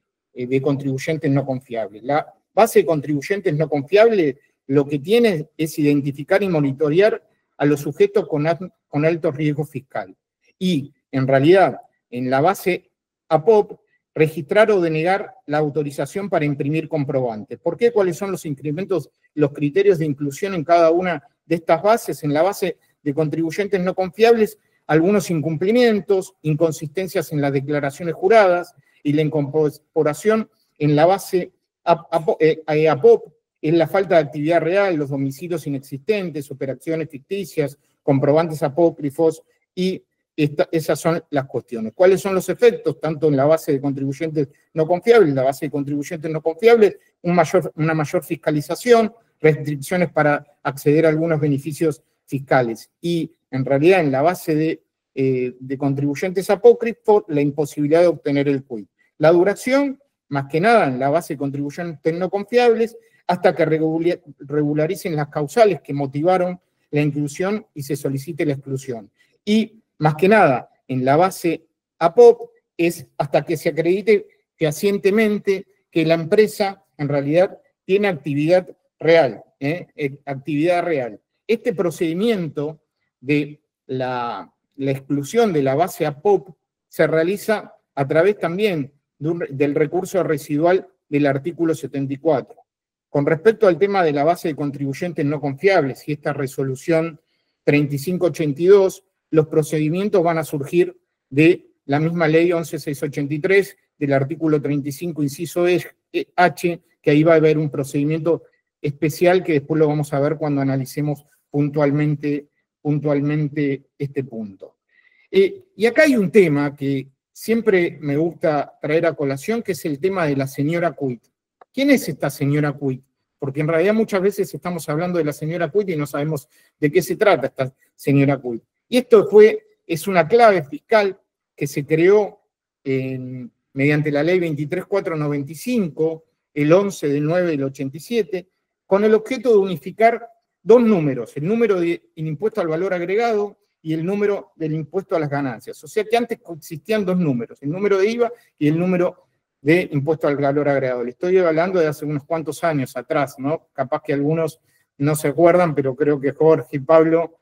contribuyentes no confiables. La base de contribuyentes no confiables lo que tiene es identificar y monitorear a los sujetos con alto riesgo fiscal. Y, en realidad, en la base APOP, registrar o denegar la autorización para imprimir comprobantes. ¿Por qué? ¿Cuáles son los criterios de inclusión en cada una de estas bases? En la base de contribuyentes no confiables, algunos incumplimientos, inconsistencias en las declaraciones juradas y la incorporación en la base APOP es la falta de actividad real, los domicilios inexistentes, operaciones ficticias, comprobantes apócrifos y esas son las cuestiones. ¿Cuáles son los efectos? Tanto en la base de contribuyentes no confiables, la base de contribuyentes no confiables, una mayor fiscalización, restricciones para acceder a algunos beneficios fiscales. Y en realidad en la base de contribuyentes apócrifos, la imposibilidad de obtener el quit. La duración, más que nada en la base de contribuyentes no confiables, hasta que regularicen las causales que motivaron la inclusión y se solicite la exclusión. Y más que nada, en la base APOP es hasta que se acredite fehacientemente que la empresa en realidad tiene actividad real. Actividad real. Este procedimiento de la la exclusión de la base APOP se realiza a través también del recurso residual del artículo 74. Con respecto al tema de la base de contribuyentes no confiables y esta resolución 3582, los procedimientos van a surgir de la misma ley 11683, del artículo 35, inciso H, que ahí va a haber un procedimiento especial que después lo vamos a ver cuando analicemos puntualmente este punto. Y acá hay un tema que siempre me gusta traer a colación, que es el tema de la señora Cuit. ¿Quién es esta señora Cuit? Porque en realidad muchas veces estamos hablando de la señora Cuit y no sabemos de qué se trata esta señora Cuit. Y esto es una clave fiscal que se creó mediante la ley 23495, el 11 del 9 del 87, con el objeto de unificar dos números, el número del impuesto al valor agregado y el número del impuesto a las ganancias. O sea que antes existían dos números, el número de IVA y el número de impuesto al valor agregado. Le estoy hablando de hace unos cuantos años atrás, ¿no? Capaz que algunos no se acuerdan, pero creo que Jorge y Pablo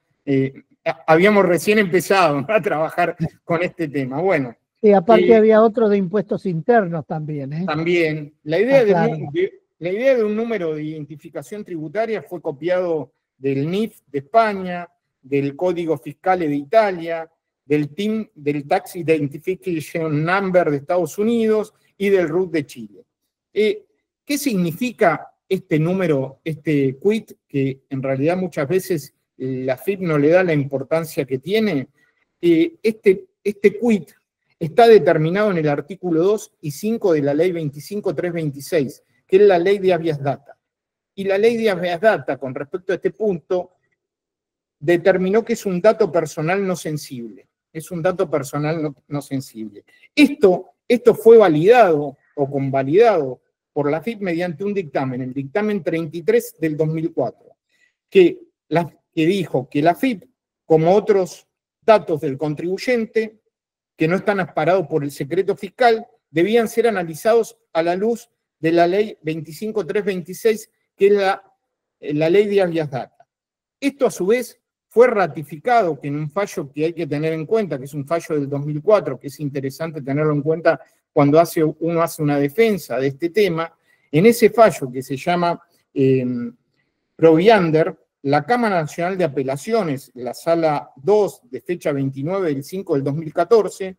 habíamos recién empezado, ¿no?, a trabajar con este tema. Bueno. Y aparte había otro de impuestos internos también, ¿eh? También. La idea claro. La idea de un número de identificación tributaria fue copiado del NIF de España, del Código Fiscale de Italia, del TIN, del Tax Identification Number de Estados Unidos y del RUT de Chile. ¿Qué significa este número, este quit, que en realidad muchas veces la FIP no le da la importancia que tiene? Este quit está determinado en el artículo 2 y 5 de la ley 25326, que es la ley de habeas data. Y la ley de habeas data, con respecto a este punto, determinó que es un dato personal no sensible. Es un dato personal no sensible. Esto fue validado o convalidado por la FIP mediante un dictamen, el dictamen 33 del 2004, que dijo que la FIP, como otros datos del contribuyente, que no están amparados por el secreto fiscal, debían ser analizados a la luz de la ley 25326, que es la ley de habeas data. Esto a su vez fue ratificado, que en un fallo que hay que tener en cuenta, que es un fallo del 2004, que es interesante tenerlo en cuenta cuando uno hace una defensa de este tema. En ese fallo que se llama Proviander, la Cámara Nacional de Apelaciones, la Sala 2, de fecha 29 del 5 del 2014,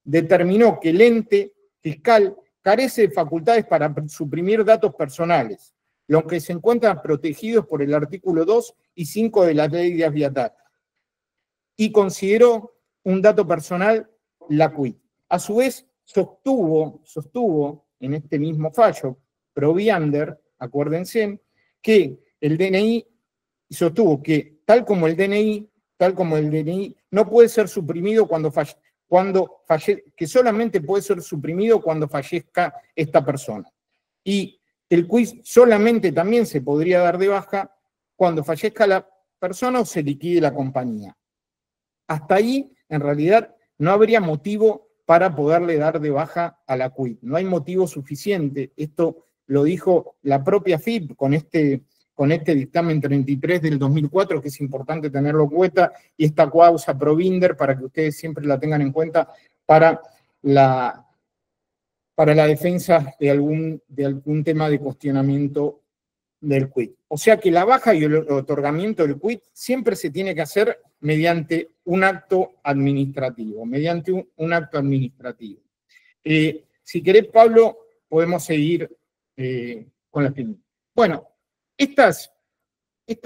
determinó que el ente fiscal carece de facultades para suprimir datos personales, los que se encuentran protegidos por el artículo 2 y 5 de la ley de habeas data, y consideró un dato personal la quit. A su vez, sostuvo en este mismo fallo, Proviander, acuérdense, que el DNI sostuvo que tal como el DNI no puede ser suprimido que solamente puede ser suprimido cuando fallezca esta persona. Y el quiz solamente también se podría dar de baja cuando fallezca la persona o se liquide la compañía. Hasta ahí, en realidad, no habría motivo para poderle dar de baja a la quit. No hay motivo suficiente. Esto lo dijo la propia FIP con este dictamen 33 del 2004, que es importante tenerlo en cuenta, y esta causa Proviander, para que ustedes siempre la tengan en cuenta para la defensa de algún tema de cuestionamiento del quit. O sea que la baja y el otorgamiento del quit siempre se tiene que hacer mediante un acto administrativo, si querés, Pablo, podemos seguir con la pregunta. Bueno, estas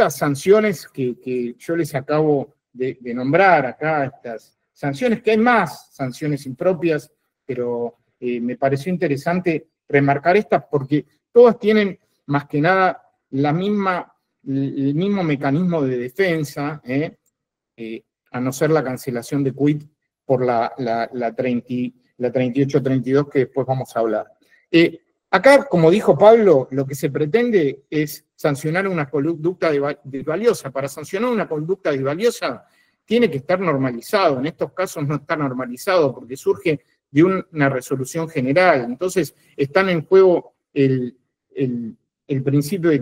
sanciones que yo les acabo de nombrar acá, estas sanciones, que hay más sanciones impropias, pero me pareció interesante remarcar estas porque todas tienen más que nada el mismo mecanismo de defensa, a no ser la cancelación de quit por la 3832, que después vamos a hablar. Acá, como dijo Pablo, lo que se pretende es sancionar una conducta desvaliosa. Para sancionar una conducta desvaliosa tiene que estar normalizado. En estos casos no está normalizado porque surge de una resolución general. Entonces están en juego el principio de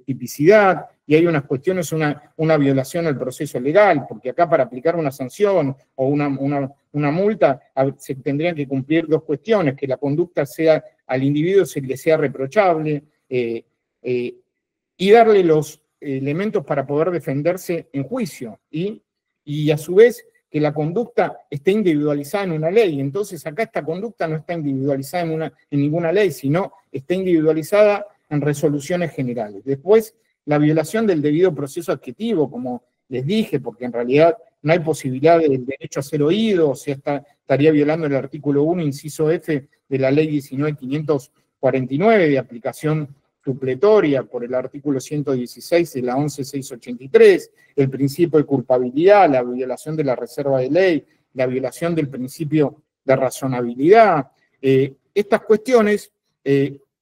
tipicidad, y hay unas cuestiones, una violación al proceso legal, porque acá para aplicar una sanción o una multa se tendrían que cumplir dos cuestiones: que la conducta sea, al individuo se le sea reprochable, y darle los elementos para poder defenderse en juicio, y a su vez que la conducta esté individualizada en una ley. Entonces acá esta conducta no está individualizada en ninguna ley, sino está individualizada en resoluciones generales. Después, la violación del debido proceso adjetivo, como les dije, porque en realidad no hay posibilidad del derecho a ser oído, o sea, estaría violando el artículo 1, inciso F de la ley 19.549, de aplicación supletoria por el artículo 116 de la 11.683, el principio de culpabilidad, la violación de la reserva de ley, la violación del principio de razonabilidad. Estas cuestiones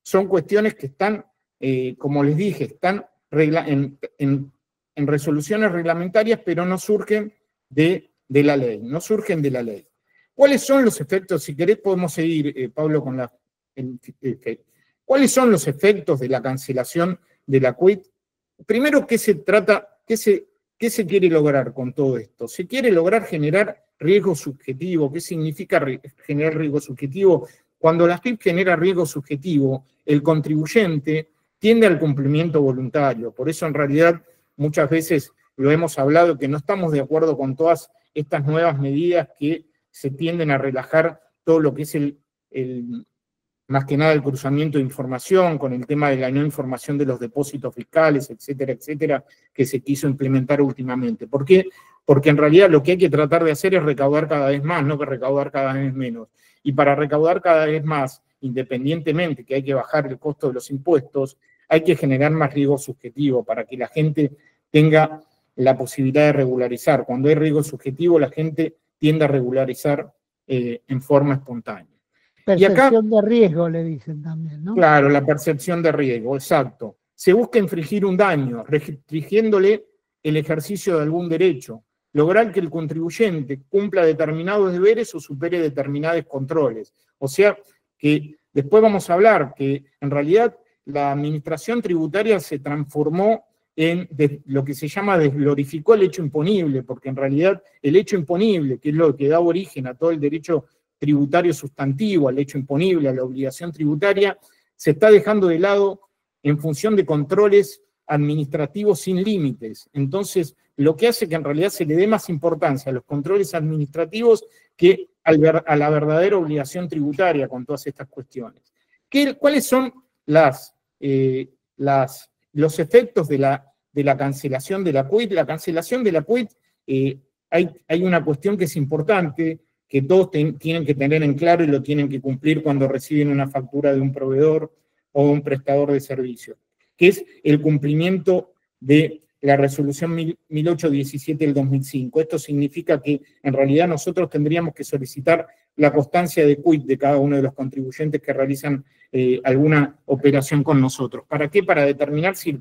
son cuestiones que están, como les dije, están en resoluciones reglamentarias, pero no surgen de la ley, no surgen de la ley. ¿Cuáles son los efectos? Si querés podemos seguir, Pablo, con la... ¿Cuáles son los efectos de la cancelación de la QUIT? Primero, ¿qué se trata, qué se quiere lograr con todo esto? Se quiere lograr generar riesgo subjetivo. ¿Qué significa generar riesgo subjetivo? Cuando la FIP genera riesgo subjetivo, el contribuyente tiende al cumplimiento voluntario. Por eso, en realidad, muchas veces lo hemos hablado, que no estamos de acuerdo con todas estas nuevas medidas que se tienden a relajar todo lo que es más que nada el cruzamiento de información, con el tema de la no información de los depósitos fiscales, etcétera, etcétera, que se quiso implementar últimamente. ¿Por qué? Porque en realidad lo que hay que tratar de hacer es recaudar cada vez más, no que recaudar cada vez menos. Y para recaudar cada vez más, independientemente que hay que bajar el costo de los impuestos, hay que generar más riesgo subjetivo para que la gente tenga la posibilidad de regularizar. Cuando hay riesgo subjetivo, la gente tiende a regularizar en forma espontánea. Percepción de riesgo, le dicen también, ¿no? Claro, la percepción de riesgo, exacto. Se busca infringir un daño, restringiéndole el ejercicio de algún derecho, lograr que el contribuyente cumpla determinados deberes o supere determinados controles. O sea, que después vamos a hablar que en realidad la administración tributaria se transformó en lo que se llama desglorificó el hecho imponible, porque en realidad el hecho imponible, que es lo que da origen a todo el derecho tributario sustantivo, al hecho imponible, a la obligación tributaria, se está dejando de lado en función de controles administrativos sin límites. Entonces, lo que hace que en realidad se le dé más importancia a los controles administrativos que a la verdadera obligación tributaria con todas estas cuestiones. ¿Cuáles son los efectos de la cancelación de la QUIT? La cancelación de la QUIT, hay una cuestión que es importante, que todos tienen que tener en claro y lo tienen que cumplir cuando reciben una factura de un proveedor o un prestador de servicios, que es el cumplimiento de la resolución 1817 del 2005. Esto significa que en realidad nosotros tendríamos que solicitar la constancia de QUIT de cada uno de los contribuyentes que realizan alguna operación con nosotros. ¿Para qué? Para determinar si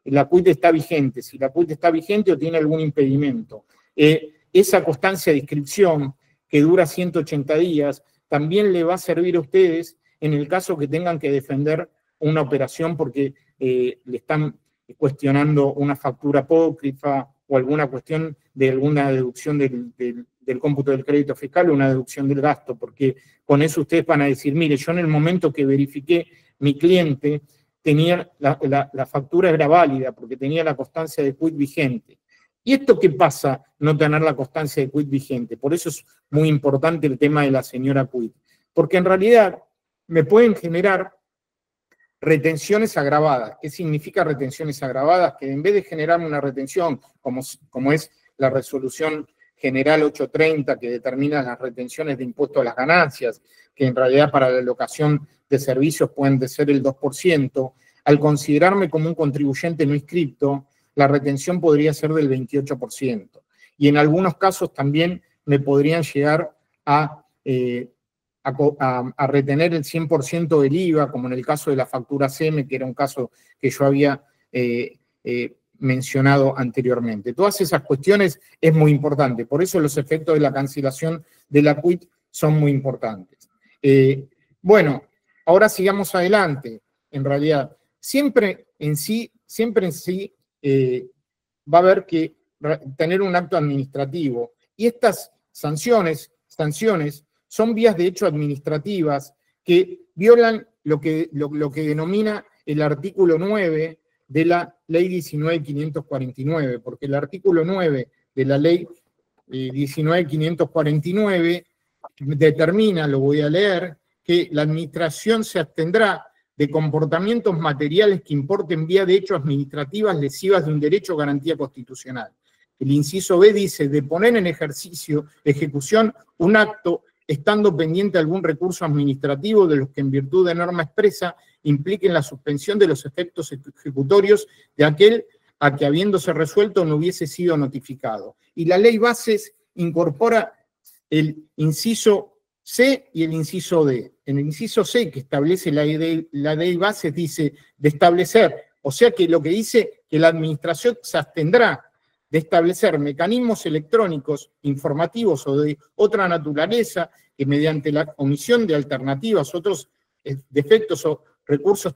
la QUIT está vigente, si la QUIT está vigente o tiene algún impedimento. Esa constancia de inscripción, que dura 180 días, también le va a servir a ustedes en el caso que tengan que defender una operación porque le están cuestionando una factura apócrifa o alguna cuestión de alguna deducción del cómputo del crédito fiscal o una deducción del gasto, porque con eso ustedes van a decir, mire, yo en el momento que verifiqué mi cliente, tenía la factura era válida porque tenía la constancia de QUIT vigente. ¿Y esto qué pasa, no tener la constancia de QUIT vigente? Por eso es muy importante el tema de la señora QUIT. Porque en realidad me pueden generar retenciones agravadas. ¿Qué significa retenciones agravadas? Que en vez de generarme una retención, como es la resolución general 830, que determina las retenciones de impuesto a las ganancias, que en realidad para la alocación de servicios pueden ser el 2%, al considerarme como un contribuyente no inscripto, la retención podría ser del 28%. Y en algunos casos también me podrían llegar a retener el 100% del IVA, como en el caso de la factura SEME, que era un caso que yo había mencionado anteriormente. Todas esas cuestiones es muy importante. Por eso los efectos de la cancelación de la QUIT son muy importantes. Bueno, ahora sigamos adelante. En realidad, siempre en sí va a haber que tener un acto administrativo. Y estas sanciones son vías de hecho administrativas que violan lo que denomina el artículo 9 de la Ley 19.549, porque el artículo 9 de la Ley 19.549 determina, lo voy a leer, que la administración se abstendrá de comportamientos materiales que importen vía de hechos administrativas lesivas de un derecho o garantía constitucional. El inciso B dice, de poner en ejecución un acto estando pendiente algún recurso administrativo de los que en virtud de norma expresa impliquen la suspensión de los efectos ejecutorios de aquel a que habiéndose resuelto no hubiese sido notificado. Y la ley bases incorpora el inciso C y el inciso D. En el inciso C, que establece la ley bases, dice de establecer, o sea que lo que dice que la administración se abstendrá de establecer mecanismos electrónicos, informativos o de otra naturaleza que mediante la omisión de alternativas, otros defectos o recursos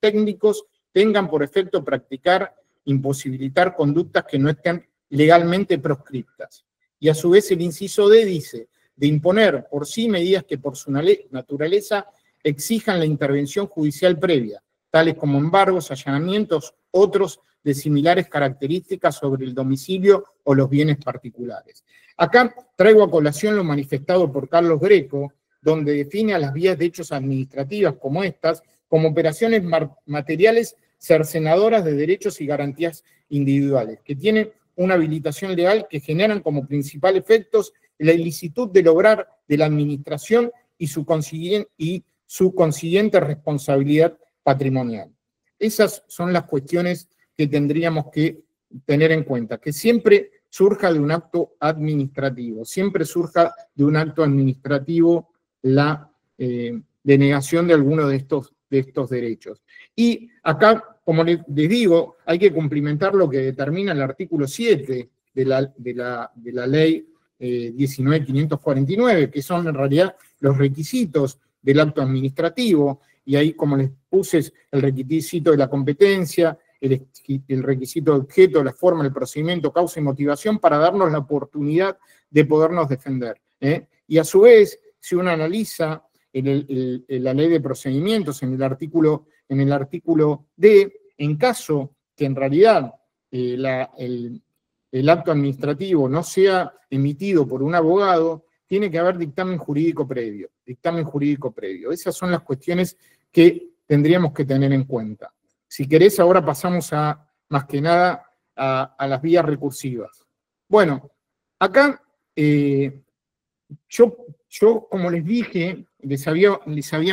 técnicos tengan por efecto practicar, imposibilitar conductas que no estén legalmente proscriptas. Y a su vez el inciso D dice de imponer por sí medidas que por su naturaleza exijan la intervención judicial previa, tales como embargos, allanamientos, otros de similares características sobre el domicilio o los bienes particulares. Acá traigo a colación lo manifestado por Carlos Greco, donde define a las vías de hechos administrativas como estas, como operaciones materiales cercenadoras de derechos y garantías individuales, que tienen una habilitación legal que generan como principal efectos la ilicitud de lograr de la administración y su consiguiente responsabilidad patrimonial. Esas son las cuestiones que tendríamos que tener en cuenta, que siempre surja de un acto administrativo, siempre surja de un acto administrativo la denegación de alguno de estos derechos. Y acá, como les digo, hay que cumplimentar lo que determina el artículo 7 de la ley 19.549, que son en realidad los requisitos del acto administrativo, y ahí, como les puse, el requisito de la competencia, el requisito de objeto, la forma, el procedimiento, causa y motivación para darnos la oportunidad de podernos defender. Y a su vez, si uno analiza la ley de procedimientos en el artículo D, en caso que en realidad el acto administrativo no sea emitido por un abogado, tiene que haber dictamen jurídico previo. Esas son las cuestiones que tendríamos que tener en cuenta. Si querés, ahora pasamos más que nada a las vías recursivas. Bueno, acá yo, como les dije, les había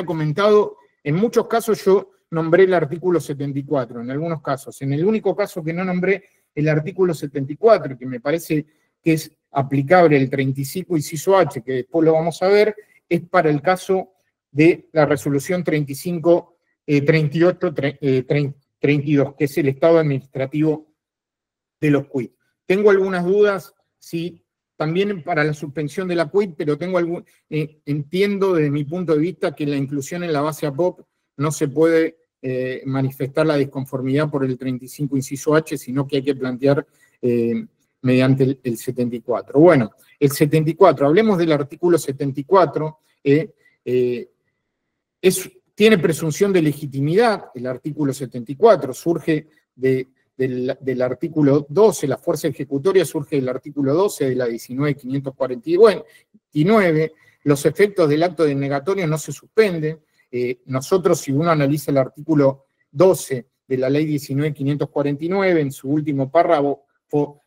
comentado, en muchos casos yo nombré el artículo 74, en algunos casos. En el único caso que no nombré el artículo 74, que me parece que es aplicable el 35 inciso H, que después lo vamos a ver, es para el caso de la resolución 38-32, que es el estado administrativo de los quit. Tengo algunas dudas, sí, también para la suspensión de la quit, pero entiendo desde mi punto de vista que la inclusión en la base APOP no se puede manifestar la disconformidad por el 35 inciso H, sino que hay que plantear mediante el 74. Bueno, el 74, hablemos del artículo 74, tiene presunción de legitimidad, el artículo 74 surge del artículo 12, la fuerza ejecutoria surge del artículo 12 de la 19.549, los efectos del acto denegatorio no se suspenden. Nosotros, si uno analiza el artículo 12 de la ley 19.549, en su último párrafo,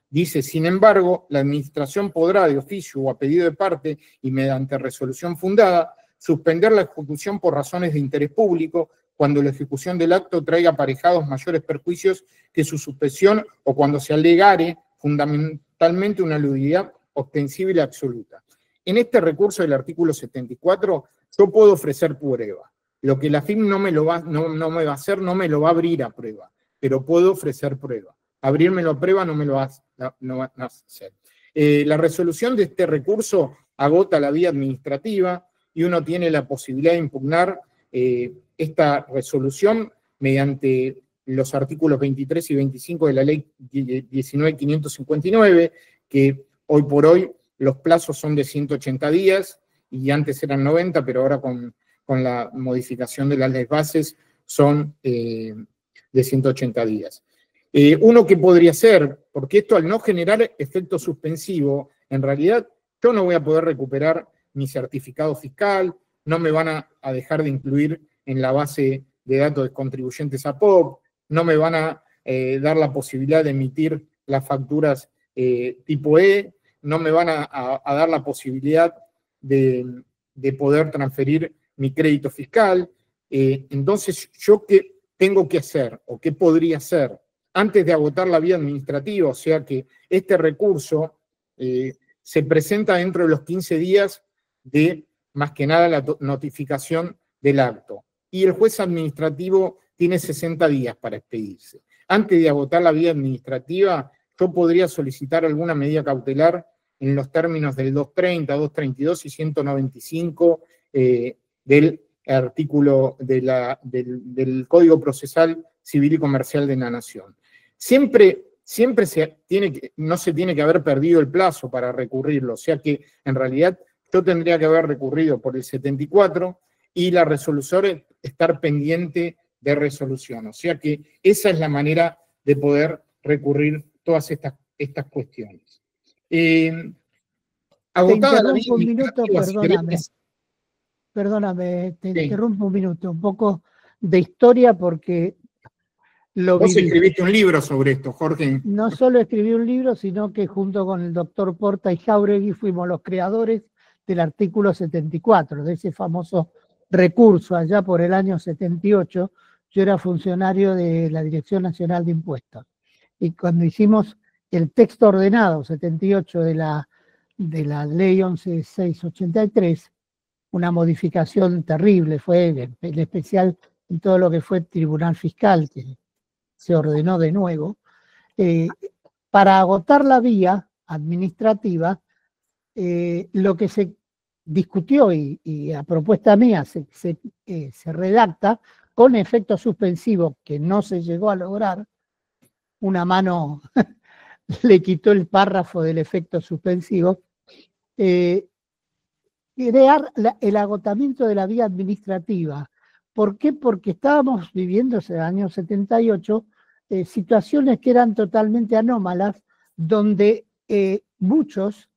dice, sin embargo, la administración podrá de oficio o a pedido de parte y mediante resolución fundada suspender la ejecución por razones de interés público cuando la ejecución del acto traiga aparejados mayores perjuicios que su suspensión o cuando se alegare fundamentalmente una nulidad ostensible absoluta. En este recurso del artículo 74, yo puedo ofrecer prueba. Lo que la FIM no me va a hacer, no me lo va a abrir a prueba, pero puedo ofrecer prueba. Abrírmelo a prueba no me lo va a hacer. La resolución de este recurso agota la vía administrativa y uno tiene la posibilidad de impugnar esta resolución mediante los artículos 23 y 25 de la ley 19.559, que hoy por hoy los plazos son de 180 días, y antes eran 90, pero ahora con la modificación de las leyes bases son de 180 días. Uno que podría ser, porque esto al no generar efecto suspensivo, en realidad yo no voy a poder recuperar mi certificado fiscal, no me van a dejar de incluir en la base de datos de contribuyentes APOC, no me van a dar la posibilidad de emitir las facturas tipo E, no me van a dar la posibilidad de poder transferir mi crédito fiscal. Entonces, ¿yo qué tengo que hacer o qué podría hacer antes de agotar la vía administrativa? O sea que este recurso se presenta dentro de los 15 días de, más que nada, la notificación del acto. Y el juez administrativo tiene 60 días para expedirse. Antes de agotar la vía administrativa, yo podría solicitar alguna medida cautelar en los términos del 230, 232 y 195 del artículo del Código Procesal Civil y Comercial de la Nación. Siempre no se tiene que haber perdido el plazo para recurrirlo, o sea que en realidad yo tendría que haber recurrido por el 74 y la resolución estar pendiente de resolución. O sea que esa es la manera de poder recurrir todas estas cuestiones. Agotada la vía administrativa, perdóname, te interrumpo un minuto, un poco de historia porque lo viví. Vos escribiste un libro sobre esto, Jorge. No solo escribí un libro, sino que junto con el doctor Porta y Jáuregui fuimos los creadores del artículo 74, de ese famoso recurso allá por el año 78. Yo era funcionario de la Dirección Nacional de Impuestos. Y cuando hicimos el texto ordenado 78 de la ley 11.683, una modificación terrible, fue el especial en todo lo que fue Tribunal Fiscal, que se ordenó de nuevo, para agotar la vía administrativa, lo que se discutió y a propuesta mía se redacta con efecto suspensivo, que no se llegó a lograr. Una mano le quitó el párrafo del efecto suspensivo, crear el agotamiento de la vía administrativa. ¿Por qué? Porque estábamos viviendo en el año 78 situaciones que eran totalmente anómalas, donde muchos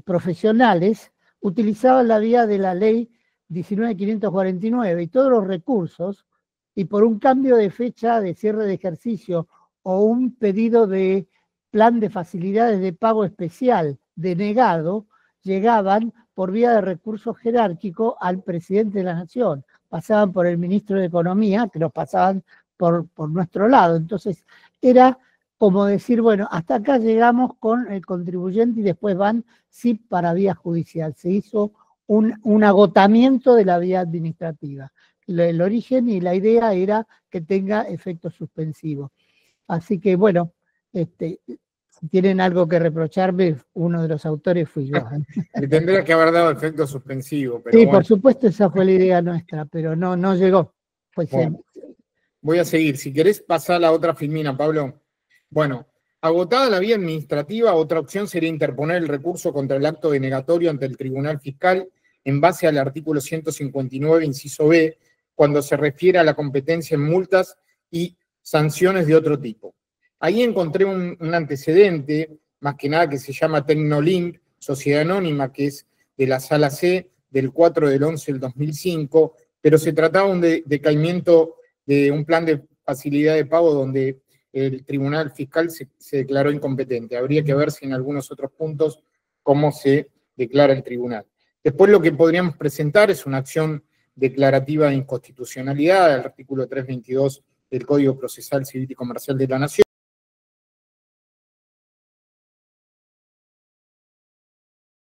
profesionales utilizaban la vía de la ley 19.549 y todos los recursos, y por un cambio de fecha de cierre de ejercicio o un pedido de plan de facilidades de pago especial denegado, llegaban por vía de recurso jerárquico al presidente de la Nación. Pasaban por el ministro de Economía, que los pasaban por nuestro lado. Entonces, era como decir, bueno, hasta acá llegamos con el contribuyente y después van, sí, para vía judicial. Se hizo un agotamiento de la vía administrativa. El origen y la idea era que tenga efecto suspensivo. Así que, bueno, si tienen algo que reprocharme, uno de los autores fui yo. Le tendría que haber dado efecto suspensivo. Pero sí, bueno. Por supuesto, esa fue la idea nuestra, pero no llegó. Bueno, voy a seguir. Si querés pasar la otra filmina, Pablo. Bueno, agotada la vía administrativa, otra opción sería interponer el recurso contra el acto denegatorio ante el Tribunal Fiscal en base al artículo 159, inciso B, cuando se refiere a la competencia en multas y sanciones de otro tipo. Ahí encontré un antecedente, más que nada, que se llama Tecnolink, Sociedad Anónima, que es de la Sala C del 4/11/2005, pero se trataba de un decaimiento de un plan de facilidad de pago donde el Tribunal Fiscal se declaró incompetente. Habría que ver si en algunos otros puntos cómo se declara el tribunal. Después lo que podríamos presentar es una acción declarativa de inconstitucionalidad del artículo 322 del Código Procesal Civil y Comercial de la Nación.